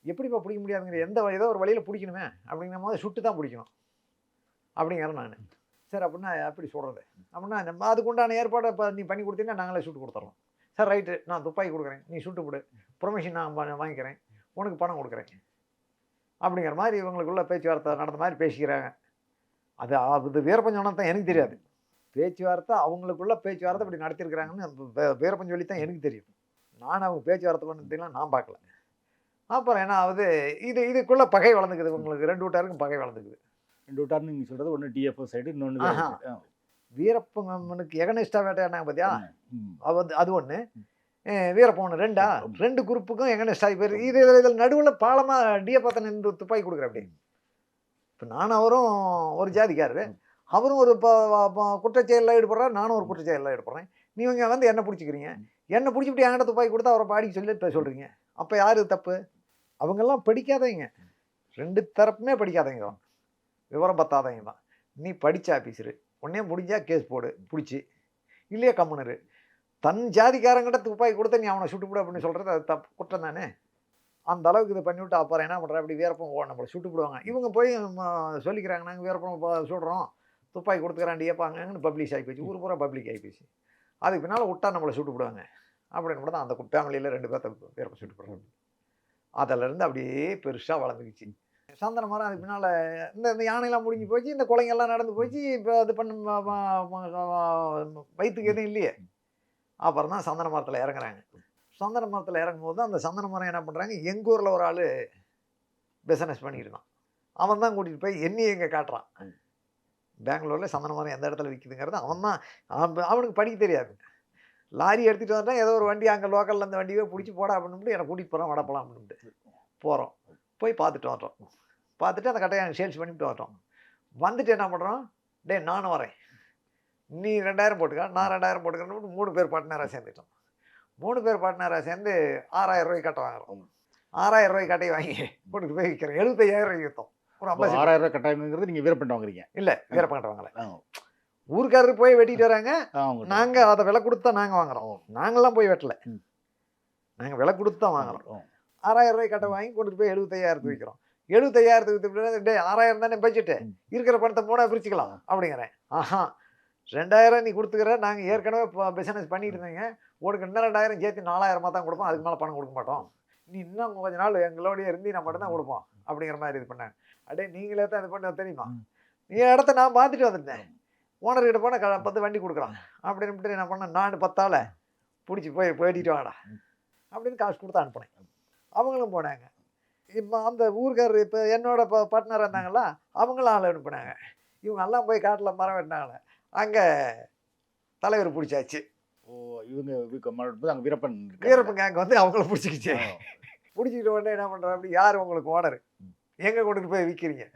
எப்படிப்பா பிடிக்க முடியாதுங்கிற, ஏதோ ஒரு வழியில் பிடிக்கணுமே அப்படிங்கிற போது சுட்டு தான் பிடிக்கணும் அப்படிங்கிறேன் நான். சார் அப்படின்னா எப்படி சொல்கிறது அப்படின்னா, நம்ம அதுக்குண்டான ஏற்பாடை இப்போ நீ பண்ணி கொடுத்தீங்கன்னா நாங்களே சுட்டு கொடுத்துட்றோம். சார் ரைட்டு, நான் துப்பாக்கி கொடுக்குறேன், நீ சுட்டு கொடு, ப்ரொமோஷன் நான் வாங்கிக்கிறேன், உனக்கு பணம் கொடுக்குறேன் அப்படிங்கிற மாதிரி இவங்களுக்குள்ள பேச்சுவார்த்தை நடந்த மாதிரி பேசிக்கிறாங்க. அது வீரப்பஞ்சம் தான் எனக்கு தெரியாது, பேச்சுவார்த்தை அவங்களுக்குள்ள பேச்சுவார்த்தை இப்படி நடத்திருக்கிறாங்கன்னு வீரப்பஞ்சம் சொல்லி தான் எனக்கு தெரியும். நான் அவங்க பேச்சுவார்த்தை பண்ணலாம் நான் பார்க்கல. அப்புறம் என்ன ஆகுது, இதுக்குள்ளே பகை வளர்ந்துக்குது, உங்களுக்கு 2 வீட்டாருக்கும் பகை வளர்ந்துக்குது. 2 வீட்டார்னு நீங்கள் சொல்கிறது ஒன்று டிஎஃப்ஓ சைடு, இன்னொன்று வீரப்பனுக்கு எகனிஸ்டாக வேட்டையாடினாங்க பார்த்தியா, அது ஒன்று, வீரப்பன் 2 2 குரூப்புக்கும் எகனிஸ்டாகி போயிருக்கு. இதில் நடுவில் பாலமாக டிஎஃப்ஓ தான் நின்று துப்பாக்கி கொடுக்குற. அப்படி இப்போ நானும் அவரும் ஒரு ஜாதிக்காரரு, அவரும் ஒரு குற்றச்செயலில் ஈடுபடுறாரு, நானும் ஒரு குற்றச்செயலில் ஈடுபடுறேன். நீங்கள் வந்து என்ன பிடிச்சிக்கிறீங்க, என்ன பிடிச்சிட்டு என்கிட்ட துப்பாக்கி கொடுத்தா அவரை பாடிக்க சொல்லி இப்போ சொல்கிறீங்க. அப்போ யார் தப்பு, அவங்கெல்லாம் படிக்காதவங்க, 2 தரப்புமே படிக்காதவங்க தான், விவரம் பத்தாதவங்க தான். நீ படித்த ஆஃபீஸரு, உடனே முடிஞ்சால் கேஸ் போடு பிடிச்சி, இல்லையா கம்முனரு, தன் ஜாதிக்காரங்கிட்ட துப்பாக்கி கொடுத்த நீ அவனை சுட்டுப்பிடு அப்படின்னு சொல்கிறது அது தப்பு, குற்றம் தானே. அந்த அளவுக்கு இது பண்ணிவிட்டு அப்புறம் என்ன பண்ணுறா, அப்படி வீரப்பன் நம்மளை சுட்டுப்பிடுவாங்க. இவங்க போய் சொல்லிக்கிறாங்க, நாங்கள் வீரப்பன் சுடுறோம், துப்பாக்கி கொடுத்துக்கிறாண்டி ஏப்பாங்கன்னு பப்ளிஷ் ஆகி போச்சு, ஊர் பூரா பப்ளிக் ஆகி போச்சு. அதுக்கு பின்னால் விட்டா நம்மளை சுட்டுப்பிடுவாங்க அப்படின்னு கூட தான் அந்த ஃபேமிலியில் 2 பேர்த்த வீரப்பன் சுட்டுப்படுறாங்க. அதிலேருந்து அப்படியே பெருசாக வளர்ந்துக்குச்சு சந்தன மரம். அதுக்கு பின்னால் இந்த யானையெல்லாம் முடிஞ்சு போச்சு, இந்த கொலைங்கெல்லாம் நடந்து போச்சு. இப்போ அது பண்ண வயிற்றுக்கு எதுவும் இல்லையே. அப்புறம் தான் சந்தன மரத்தில் இறங்குறாங்க. சந்தன மரத்தில் இறங்கும்போது அந்த சந்தன மரம் என்ன பண்ணுறாங்க, எங்கள் ஊரில் ஒரு ஆள் பிஸ்னஸ் பண்ணிக்கிட்டு அவன் தான் கூட்டிகிட்டு போய் என்னையை எங்கே காட்டுறான். பெங்களூரில் சந்தன மரம் எந்த இடத்துல விற்கிதுங்கிறது அவன் தான், அவனுக்கு படிக்க தெரியாது. லாரி எடுத்துகிட்டு வந்துட்டான், ஏதோ ஒரு வண்டி அங்கே லோக்கலில் அந்த வண்டியே பிடிச்சி போடா அப்படின்ட்டு என்னை கூட்டிகிட்டு போகிறோம், வடப்பலாம் அப்படின்ட்டு போகிறோம். போய் பார்த்துட்டு வரோம், பார்த்துட்டு அந்த கட்டையை அங்கே சேல்ஸ் பண்ணிவிட்டு வரோம். வந்துட்டு என்ன பண்ணுறோம், டே நானும் வரேன், நீ 2000 போட்டுக்க, நான் 2000 போட்டுக்கிறேன்னு 3 பேர் பார்ட்னராக சேர்ந்துட்டோம். 3 பேர் பார்ட்னராக சேர்ந்து 6000 ரூபாய்க்கு கட்டை வாங்குறோம். 6000 ரூபாய்க்கு கட்டையை வாங்கி கொண்டுட்டு போய் விற்கிறேன். 75,000 ரூபாய்க்கு விற்றோம். ஒரு 60,000 ரூபாய் கட்டாயங்கிறது நீங்கள் வீரப்பன் வாங்குறீங்க? இல்லை, வீரப்பன் கட்டை வாங்கலை, ஊருக்காரரு போய் வெட்டிட்டு வராங்க, நாங்கள் அதை விலை கொடுத்து தான் நாங்கள் வாங்குறோம். நாங்களாம் போய் வெட்டலை, நாங்கள் விலை கொடுத்து தான் வாங்குறோம். 6000 ரூபாய்க்கு கட்டை வாங்கி கொண்டுட்டு போய் 75,000 விற்கிறோம். 75,000 வித்துட்டு டே 6,000 தானே பட்ஜெட்டு, இருக்கிற பணத்தை 3 பிரிச்சுக்கலாம் அப்படிங்கிறேன். ஆஹா 2,000 நீ கொடுத்துக்கிற, நாங்கள் ஏற்கனவே இப்போ பிஸ்னஸ் பண்ணிட்டு இருந்தீங்க, உனக்கு இன்னும் 2,000 சேர்த்து 4,000 தான் கொடுப்போம், அதுக்கு மேலே பணம் கொடுக்க மாட்டோம், நீ இன்னும் கொஞ்ச நாள் எங்களோடய இருந்து நான் மட்டும் தான் கொடுப்போம் அப்படிங்கிற மாதிரி இது பண்ணாங்க. அடே நீங்களே தான் இது பண்ண தெரியுமா, நீ இடத்த நான் பார்த்துட்டு வந்துட்டேன், ஓனர்கிட்ட போனால் 10 வண்டி கொடுக்குறான் அப்படின்னு என்ன பண்ணேன், நான் 10 ஆளை பிடிச்சி போயிட்டு வாங்கடா அப்படின்னு காசு கொடுத்து அனுப்புனேன். அவங்களும் போனாங்க. இப்போ அந்த ஊருக்காரர் இப்போ என்னோட பார்ட்னர் இருந்தாங்களா, அவங்களும் ஆள் அனுப்புனாங்க. இவங்க எல்லாம் போய் காட்டில் மரம் வெட்டினாங்களே, அங்கே தலைவர் பிடிச்சாச்சு. ஓ இவங்க அங்கே வீரப்பன் கேங்க வந்து அவங்கள பிடிச்சிக்கிச்சு. பிடிச்சிக்கிட்ட உடனே என்ன பண்ணுறோம், அப்படி யார் உங்களுக்கு ஓனர், எங்கே கொண்டுட்டு போய் விற்கிறீங்க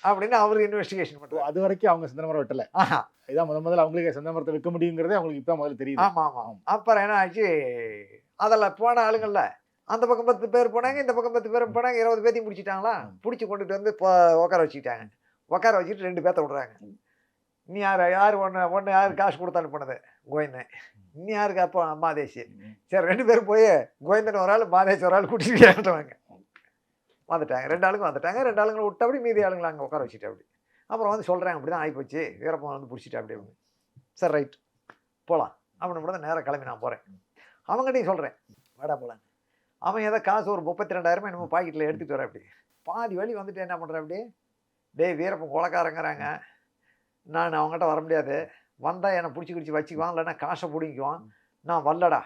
அப்படின்னு அவருக்கு இன்வெஸ்டிகேஷன் பண்ணுவோம். அது வரைக்கும் அவங்க சந்தன மரம் வெட்டலை. இதான் முதல்ல அவங்களுக்கு சந்தன மரத்தை விற்க முடியுங்கிறதே அவங்களுக்கு இப்போ முதல்ல தெரியுது. ஆமாம் ஆமாம். அப்புறம் என்ன ஆச்சு, அதில் போன ஆளுங்கள்ல அந்த பக்கம் 10 பேர் போனாங்க, இந்த பக்கம் 10 பேர் போனாங்க, 20 பேர்த்தையும் பிடிச்சிட்டாங்களா, பிடிச்சி கொண்டுட்டு வந்து உட்கார வச்சுக்கிட்டாங்க. உட்கார வச்சுட்டு 2 பேர்த்த விட்றாங்க. நீ யார் ஒன்று யார் காசு கொடுத்து அனுப்புனது, கோவிந்தன், இன்னும் யாருக்கு அப்போ மாதேஷ். சரி 2 பேரும் போய் கோவிந்தன் ஒரு ஆள், மாதேஷ் ஒரு ஆள் கூட்டிட்டு ஏற்றுவாங்க. வந்துட்டாங்க, 2 ஆளுங்க வந்துட்டாங்க. 2 ஆளுங்களை விட்டு அப்படி மீதி ஆளுங்களை அங்கே உட்கார வச்சுட்டு அப்படி அப்புறம் வந்து சொல்கிறாங்க, அப்படி தான் ஆகிப்போச்சு, வீரப்பன் வந்து பிடிச்சிட்டு அப்படி அப்படின்னு. சரி ரைட் போகலாம் அப்படின்னு கூட நேராக கிளம்பி நான் போகிறேன். அவங்ககிட்டையும் சொல்கிறேன் வாடா போகலாங்க. அவன் ஏதோ காசு ஒரு 32,000 என்னமோ பாக்கெட்டில் எடுத்துகிட்டு வர அப்படி. பாதி வழி வந்துட்டு என்ன பண்ணுறேன் அப்படி, டே வீரப்பன் கொலைக்காரங்கிறாங்க, நான் அவங்ககிட்ட வர முடியாது, வந்தால் என்னை பிடிச்சி வச்சுக்குவான், இல்லைன்னா காசை பிடிக்குவான், நான் வரலடா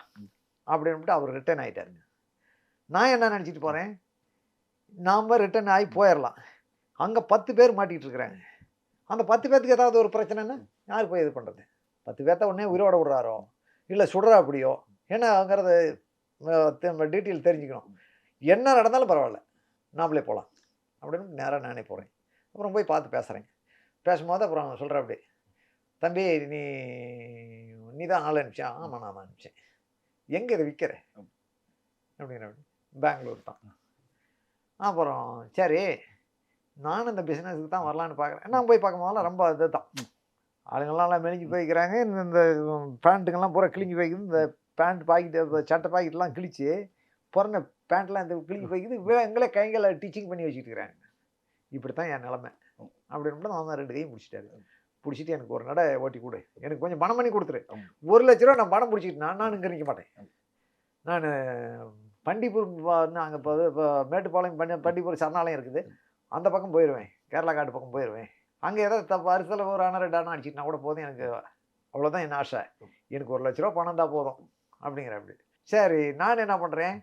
அப்படின்ட்டு அவர் ரிட்டர்ன் ஆகிட்டாருங்க. நான் என்ன நினச்சிட்டு போகிறேன், நாம் ரிட்டர்ன் ஆகி போயிடலாம், அங்கே 10 பேர் மாட்டிகிட்டு இருக்கிறாங்க, அந்த 10 பேர்த்துக்கு ஏதாவது ஒரு பிரச்சனைன்னா யார் போய் இது பண்ணுறது, 10 பேர்த்த உடனே உயிரோட விடுறாரோ இல்லை சுடுறா அப்படியோ என்னங்கிறது டீட்டெயில் தெரிஞ்சுக்கணும். என்ன நடந்தாலும் பரவாயில்ல, நாமளே போகலாம் அப்படின்னு நேராக நானே போகிறேன். அப்புறம் போய் பார்த்து பேசுகிறேன். பேசும்போது அப்புறம் சொல்கிறேன் அப்படி, தம்பி நீ தான் ஆள் அனுப்பிச்சேன். ஆமாம் நான் தான் அனுப்பிச்சேன். எங்கே இதை விற்கிற அப்படிங்கிற, பெங்களூர் தான். அப்புறம் சரி நானும் இந்த பிஸ்னஸுக்கு தான் வரலான்னு பார்க்குறேன். நான் போய் பார்க்கும் போதெல்லாம் ரொம்ப இது தான், ஆளுங்கள்லாம் மெலிஞ்சு போய்க்கிறாங்க, இந்த பேண்ட்டுங்கெல்லாம் பூரா கிழிஞ்சு போய்க்குது, இந்த பேண்ட் பாக்கெட்டு சட்டை பாக்கெட்லாம் கிழிச்சு பிறந்த பேண்ட்லாம் இந்த கிழிஞ்சு போய்க்குது, எங்களே கைங்களை டீச்சிங் பண்ணி வச்சுட்டு இருக்கிறாங்க. இப்படி தான் என் நிலமை அப்படின்னு நான் தான் 2 கையும் பிடிச்சிட்டாரு. பிடிச்சிட்டு எனக்கு ஒரு நடை ஓட்டி கொடு, எனக்கு கொஞ்சம் பணம் பண்ணி கொடுத்துரு, 1 லட்ச ரூபா நான் பணம் பிடிச்சிக்கிட்டு நான் இங்கே நிற்க மாட்டேன், நான் பண்டிப்பூர் அங்கே இப்போ மேட்டுப்பாளையம் பண்டிப்பூர் சரணாலயம் இருக்குது, அந்த பக்கம் போயிடுவேன், கேரளா காட்டு பக்கம் போயிடுவேன், அங்கே ஏதாவது அரிசியில் ஒரு 1 2 ஆனா அடிச்சிட்டுனா கூட போதும், எனக்கு அவ்வளோதான் என் ஆசை, எனக்கு 1 லட்ச ரூபா பணம் தான் போதும் அப்படிங்கிற அப்படி. சரி நான் என்ன பண்ணுறேன்,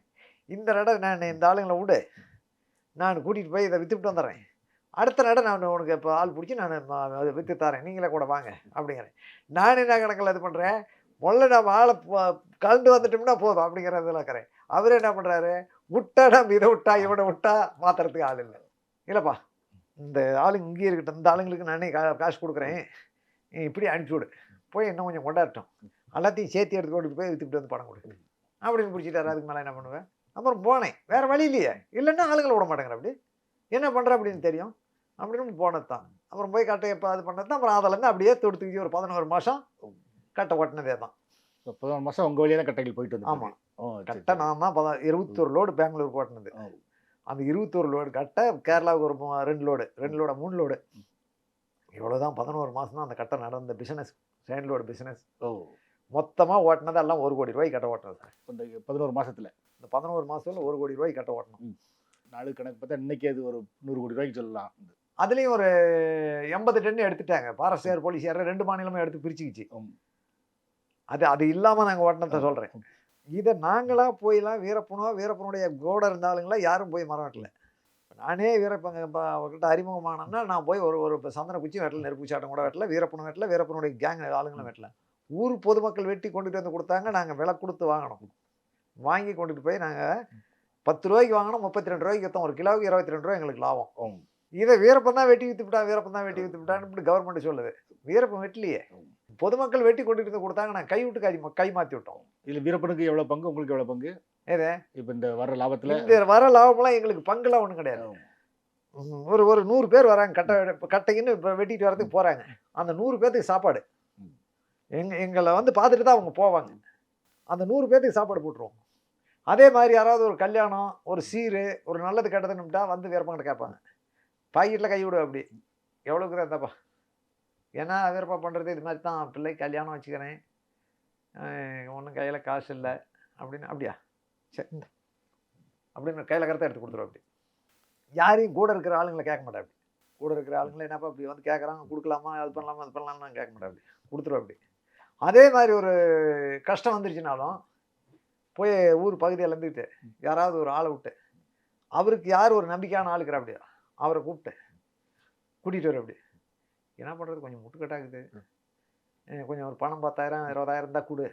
இந்த நடை நான் இந்த ஆளுங்களை விடு, நான் கூட்டிகிட்டு போய் இதை விற்றுட்டு வந்துடுறேன், அடுத்த நடை நான் உனக்கு இப்போ ஆள் பிடிச்சி நான் அதை விற்று தரேன், நீங்களே கூட வாங்க அப்படிங்கிறேன். நான் என்ன கணக்கில் இது பண்ணுறேன், முதல்ல நம்ம ஆளை கலந்து வந்துட்டோம்னா போதும் அப்படிங்கிறதுல இருக்கிறேன். அவர் என்ன பண்ணுறாரு, விட்டா நம்ம இதை விட்டா இவனை விட்டா மாற்றுறதுக்கு ஆள் இல்லை, இல்லைப்பா இந்த ஆளுங்க இங்கேயே இருக்கட்டும், இந்த ஆளுங்களுக்கு நானே காசு கொடுக்குறேன், நீ இப்படி அனுப்பிச்சி விடு, போய் இன்னும் கொஞ்சம் கொண்டாடட்டும், எல்லாத்தையும் சேர்த்து எடுத்து கொண்டு போய் விற்றுக்கிட்டு வந்து பணம் கொடுக்குது அப்படின்னு பிடிச்சிட்டாரு. அதுக்கு மேலே என்ன பண்ணுவேன், அப்புறம் போனேன், வேறு வழி இல்லையே, இல்லைன்னா ஆளுங்களை விட மாட்டேங்கிற, அப்படி என்ன பண்ணுற அப்படின்னு தெரியும் அப்படின்னு போனது தான். அப்புறம் போய் கட்டை எப்போ அது பண்ணது தான். அப்புறம் அதிலேருந்து அப்படியே தொடுத்துக்கிச்சு ஒரு 11 மாதம் கட்டை ஓட்டினதே தான். 11 மாதம் உங்கள் வழியாக தான் கட்டைகள் போயிட்டு வந்து. ஆமாம் கட்டை நான் தான் 21 லோடு பெங்களூர் ஓட்டினது. அந்த 21 லோடு கட்டை கேரளாவுக்கு ஒரு 2 லோடு 3 லோடு, இவ்வளோதான் 11 மாதம் தான் அந்த கட்டை நடந்த பிஸ்னஸ், செகண்ட் லோடு பிஸ்னஸ். மொத்தமாக ஓட்டினது எல்லாம் 1 கோடி ரூபாய்க்கு கட்டை ஓட்டினது சார். இந்த 11 மாதத்தில், இந்த 11 மாதத்தில் 1 கோடி ரூபாய்க்கு கட்டை ஓட்டணும். நாலு கணக்கு பார்த்தா இன்றைக்கி அது ஒரு 100 கோடி ரூபாய்க்கு சொல்லலாம். அதுலேயும் ஒரு 80 டன் எடுத்துட்டாங்க, ஃபாரஸ்ட் போலீஸ் 2 மாநிலமும் எடுத்து பிரிச்சுக்கிச்சு. அது இல்லாமல் நாங்கள் ஓட்டினதை சொல்கிறேன். இதை நாங்களாக போயெல்லாம் வீரப்பனுடைய கோடை இருந்தாலுங்களா யாரும் போய் மரம் வெட்டலை. நானே அவர்கிட்ட அறிமுகமானோன்னா நான் போய் ஒரு சந்தன குச்சி வெட்டலை, நெருப்பு சாட்டம் கூட வெட்டலை, வீரப்பனும் வெட்டலை, வீரப்பனுடைய கேங் ஆளுங்களும் வெட்டலை. ஊர் பொதுமக்கள் வெட்டி கொண்டுட்டு வந்து கொடுத்தாங்க, நாங்கள் விலை கொடுத்து வாங்கினோம். வாங்கி கொண்டுட்டு போய் நாங்கள் 10 ரூபாய்க்கு வாங்கினோம், 32 ரூபாய்க்கு விற்றோம். ஒரு கிலோவுக்கு 22 ரூபா எங்களுக்கு லாபம். இதை வீரப்பன் தான் வெட்டி விற்றுவிட்டான்னு இப்படி கவர்மெண்ட் சொல்லுது. வீரப்பன் வெட்டலையே, பொதுமக்கள் வெட்டி கொண்டுட்டு வந்து கொடுத்தாங்க, நாங்கள் கை விட்டு கை மாற்றி விட்டோம். இதில் வீரப்பனுக்கு எவ்வளோ பங்கு, உங்களுக்கு எவ்வளோ பங்கு? ஏதே இப்போ இந்த வர லாபத்தில், இந்த வர லாபம்லாம் எங்களுக்கு பங்குலாம் ஒன்றும் கிடையாது. ஒரு 100 பேர் வராங்க, கட்டைக்குன்னு இப்போ வெட்டிட்டு வரதுக்கு போகிறாங்க. அந்த 100 பேர்த்துக்கு சாப்பாடு எங்களை வந்து பார்த்துட்டு தான் அவங்க போவாங்க. அந்த 100 பேர்த்துக்கு சாப்பாடு போட்டுருவோம். அதே மாதிரி யாராவது ஒரு கல்யாணம், ஒரு சீரு, ஒரு நல்லது கெட்டதுன்னுட்டா வந்து வீரப்பன்கிட்ட கேட்பாங்க. பாக்கெட்டில் கை விடுவேன் அப்படி. எவ்வளோக்குதா இந்தாப்பா. ஏன்னா வீரப்பா பண்ணுறது இது மாதிரி தான், பிள்ளை கல்யாணம் வச்சுக்கிறேன், ஒன்றும் கையில் காசு இல்லை அப்படின்னு. அப்படியா சரி இந்தா அப்படின்னு கையில் கருத்தை எடுத்து கொடுத்துருவோம் அப்படி. யாரையும் கூட இருக்கிற ஆளுங்களை கேட்க மாட்டேன் அப்படி. கூட இருக்கிற ஆளுங்களை என்னப்பா அப்படி வந்து கேட்குறாங்க, கொடுக்கலாமா, அது பண்ணலாமா, அது பண்ணலாம்னு கேட்க மாட்டேன் அப்படி. கொடுத்துருவேன் அப்படி. அதே மாதிரி ஒரு கஷ்டம் வந்துருச்சுனாலும் போய் ஊர் பகுதியில் இருந்துக்கிட்டு யாராவது ஒரு ஆளை விட்டு, அவருக்கு யார் ஒரு நம்பிக்கையான ஆள் இருக்கிறா அப்படியா, அவரை கூப்பிட்டு கூட்டிகிட்டு வர அப்படி. என்ன பண்ணுறது, கொஞ்சம் முட்டுக்கட்டாக்குது, கொஞ்சம் ஒரு பணம் 10,000 20,000 இருந்தால் கொடு,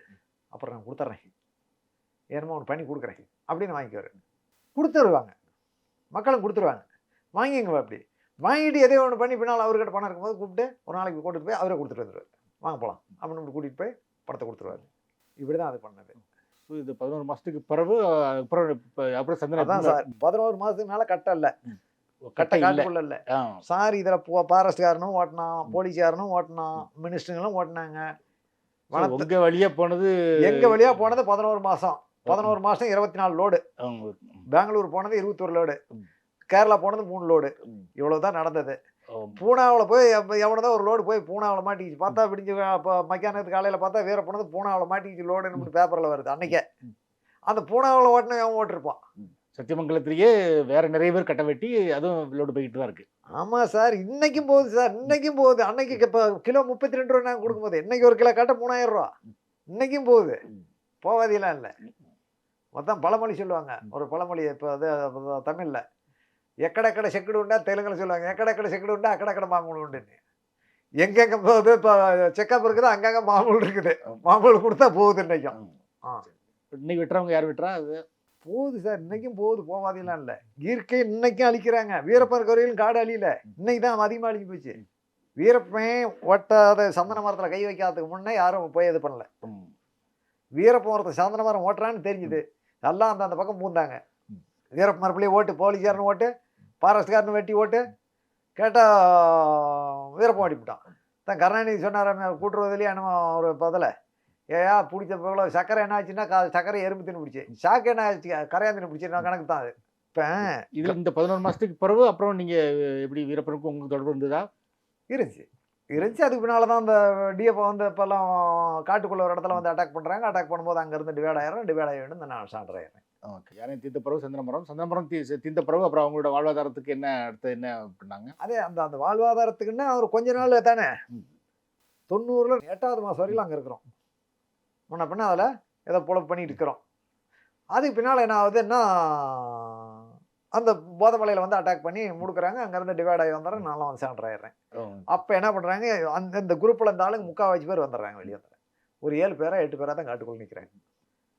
அப்புறம் நான் கொடுத்துட்றேன், என்னமோ ஒன்று பண்ணி கொடுக்குறேன் அப்படின்னு வாங்கிக்குவார். கொடுத்துருவாங்க, மக்களும் கொடுத்துருவாங்க, வாங்கிங்க அப்படி. வாங்கிட்டு எதையோ ஒன்று பண்ணி பின்னால் அவர்கிட்ட பணம் இருக்கும்போது கூப்பிட்டு ஒரு நாளைக்கு கூட்டிட்டு போய் அவரே கொடுத்துட்டு வந்துடுவார். வாங்க போகலாம் அப்படின்னு இப்படி கூட்டிகிட்டு போய் பணத்தை கொடுத்துருவாரு. இப்படி தான் அது பண்ணது. இது 11 மாசத்துக்கு பிறகு அப்புறம் சந்தன அதான் சார் 11 மாதத்துக்கு மேலே கட்ட இல்லை, கட்ட கட்டை இல்ல. காட்டுக்குள்ள இல்லை சார். இதில் ஃபாரஸ்ட்காரனும் ஓட்டினான், போலீஸ்காரனும் ஓட்டினான், மினிஸ்டர்களும் ஓட்டினாங்க. உங்க வழியா போனது, எங்க வழியா போனது 11 மாதம். 11 மாதம் 24 லோடு. பெங்களூர் போனது 21 லோடு, கேரளா போனது 3 லோடு. இவ்வளோ தான் நடந்தது. பூனாவில் போய் எவனதான் ஒரு லோடு போய் பூனாவில் மாட்டிக்கிச்சு. பார்த்தா விடிஞ்சு மத்தியானத்துக்கு காலையில் பார்த்தா வீர போனது பூனாவில் மாட்டிக்கிச்சு லோடுன்னு பேப்பரில் வருது அன்னைக்கே. அந்த பூனாவில் ஓட்டின அவன் ஓட்டிருப்பான். சத்தியமங்கலத்திலேயே வேற நிறைய பேர் கட்ட வெட்டி அதுவும் லோடு போய்கிட்டு தான் இருக்கு. ஆமாம் சார், இன்னைக்கும் போகுது சார், இன்னைக்கும் போகுது. அன்னைக்கு இப்போ கிலோ 32 ரூபா நாங்கள் கொடுக்கும்போது இன்னைக்கு ஒரு கிலோ கட்ட 3000 ரூபா. இன்னைக்கும் போகுது, போகாதெல்லாம் இல்லை. மொத்தம் பழமொழி சொல்லுவாங்க, ஒரு பழமொழி இப்போ அது தமிழில், எக்கடக்கடை செக்குடு உண்டா, தெலுங்குல சொல்லுவாங்க, எக்கடக்கடை செக்குடு உண்டா அக்கடக்கடை மாமூல் உண்டுன்னு. எங்கெங்கே போகுது இப்போ செக்கப் இருக்குது, அங்கங்கே மாமூல் இருக்குது. மாமூல் கொடுத்தா போகுது இன்னைக்கும். இன்னைக்கு வெட்டுறவங்க யார் வெட்டுறா அது போகுது சார், இன்னைக்கும் போகுது, போகாதெல்லாம் இல்லை. இயற்கை இன்னைக்கும் அழிக்கிறாங்க. வீரப்பன் வரையிலும் காடு அழியல, இன்னைக்கு தான் அதிகமாக அழிஞ்சு போச்சு. வீரப்பன் ஓட்டாத சந்தன மரத்தில் கை வைக்காததுக்கு முன்னே யாரும் போய் இது பண்ணல. வீரப்பன் ஒருத்தர் சந்தன மரம் ஓட்டுறான்னு தெரிஞ்சுது, எல்லாம் அந்த பக்கம் பூந்தாங்க. வீரப்பன் மரப்புலேயே ஓட்டு, போலீஸ்காரனு ஓட்டு, ஃபாரஸ்ட்காரனு வெட்டி ஓட்டு. கேட்டால் வீரப்பன் ஓட்டிவிட்டான். தான் கருணாநிதி சொன்னார் கூட்டுறதுலேயே என்னமோ ஒரு பதில், ஏயா பிடிச்ச போல சக்கரை என்ன ஆச்சுன்னா சக்கரை எறும்பு தின்னு பிடிச்சி, சாக்கு என்ன ஆச்சு கரையாந்தின்னு பிடிச்சி, நான் கணக்கு தான் அது. இப்போ இது இந்த 11 மாசத்துக்கு பிறகு அப்புறம் நீங்க எப்படி வீரப்பனுக்கும் உங்களுக்கு தொடர்பு இருந்ததா? இருந்துச்சு. அதுக்கு பின்னால் தான் அந்த டிஎஃப் வந்து இப்போல்லாம் காட்டுக்குள்ள ஒரு இடத்துல வந்து அட்டாக் பண்ணுறாங்க. அட்டாக் பண்ணும்போது அங்கேருந்து டிவைட் ஆகிடும் நான் சாண்டர் ஆயிடுறேன். ஓகே, யாரையும் தீர்த்த பிறகு சந்தனமரம் தீர்த்த பிறகு அப்புறம் அவங்களோட வாழ்வாதாரத்துக்கு என்ன அடுத்து என்ன பண்ணாங்க? அதே அந்த வாழ்வாதாரத்துக்குன்னா அவர் கொஞ்ச நாள் தானே, 90ல் 8வது மாதம் வரையிலும் அங்கே இருக்கிறோம். முன்ன பின்ன அதில் ஏதோ பொழப்பு பண்ணிட்டு இருக்கிறோம். அதுக்கு பின்னால் என்ன ஆகுதுன்னா, அந்த போதமலையில் வந்து அட்டாக் பண்ணி முடுக்குறாங்க. அங்கேருந்து டிவைட் ஆகி வந்துடுறேன், நான்லாம் வந்து சாண்டர் ஆயிடுறேன். அப்போ என்ன பண்ணுறாங்க, அந்த குரூப்பில் இந்த ஆளுங்க 3/4 பேர் வந்துடுறாங்க வெளியே. வந்துடுறேன் ஒரு 7 பேரா 8 பேராக தான் காட்டுக்குள்ளே நிற்கிறாங்க.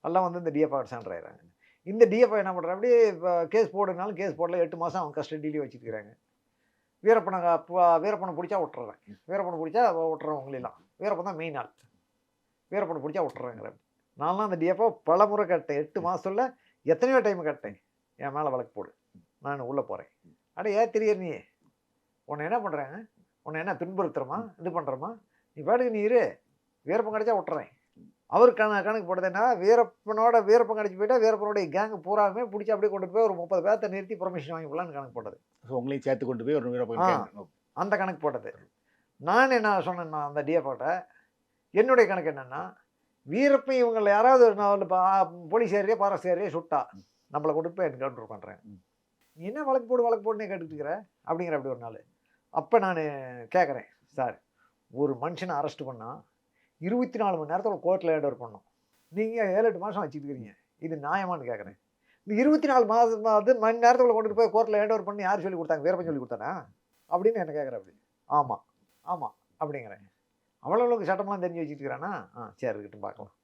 எல்லாம் வந்து இந்த டிஎஃப்ஐ சாண்டர் ஆயிடுறாங்க. இந்த டிஎஃப்ஐ என்ன பண்ணுறாங்க, அப்படியே இப்போ கேஸ் போடுனாலும் கேஸ் போடல, 8 மாதம் அவங்க கஸ்டடியிலே வச்சுருக்கிறாங்க. வீரப்பனை பிடிச்சா விட்டுறேன், வீரப்பனை பிடிச்சா விட்டுறவங்களெல்லாம். வீரப்பன் தான் மெயின் ஆள், வீரப்பனை பிடிச்சா விட்டுறாங்கிற. நான்லாம் அந்த டிஎஃப்ஐ பல முறை கட்டேன். 8 மாதத்தில் எத்தனையோ டைம் கட்டேன். என் மேலே வழக்கு போடு, நான் உள்ளே போகிறேன். அட ஏன் தெரியாது, நீ உன்னை என்ன பண்ணுறாங்க, உன்னை என்ன துன்புறுத்துறமா, இது பண்ணுறமா, நீ பாட்டுக்கு நீ இரு, வீரப்பன் கிடச்சா விட்டுறேன். அவர் கணக்கு போடுதுன்னா, வீரப்பன் கிடச்சி போயிட்டா வீரப்பனுடைய கேங்கு பூராமே பிடிச்சி அப்படியே கொண்டு போய் ஒரு 30 பேர்த்த நிறுத்தி பர்மிஷன் வாங்கி போடலான்னு கணக்கு போட்டது. உங்களையும் சேர்த்து கொண்டு போய் ஒரு வீரப்பன் அந்த கணக்கு போட்டது. நான் என்ன சொன்னேன்னா, அந்த டிஎஃப்ஐட்ட என்னுடைய கணக்கு என்னென்னா, வீரப்பன் இவங்களை யாராவது ஒரு போலீஸ் ஏரியா ஃபாரஸ்ட் ஏரியா சுட்டா நம்மளை கொண்டு போய் என்கவுண்டர் பண்ணுறேன், நீ என்ன வழக்கு போடுன்னே கேட்டுக்கிற அப்படிங்கிற. அப்படி ஒரு நாள் அப்போ நான் கேட்குறேன், சார் ஒரு மனுஷனை அரெஸ்ட் பண்ணால் 24 மணி நேரத்தில் கோர்ட்டில் ஹேண்ட் ஓவர் பண்ணணும், நீங்கள் 7-8 மாதம் வச்சுருக்கிறீங்க, இது நியாயமானு கேட்குறேன். இந்த 24 மணி நேரத்தில் கொண்டுட்டு போய் கோர்ட்டில் ஹேண்ட் ஓவர் பண்ணி யார் சொல்லி கொடுத்தாங்க, வீரப்பன் சொல்லி கொடுத்தானா அப்படின்னு என்ன கேட்குறேன். அப்படி ஆமாம் அப்படிங்கிறேன். அவ்வளோவுக்கு சட்டமெல்லாம் தெரிஞ்சு வச்சுட்டுக்கிறானா, சரி இருக்கட்டும் பார்க்கலாம்,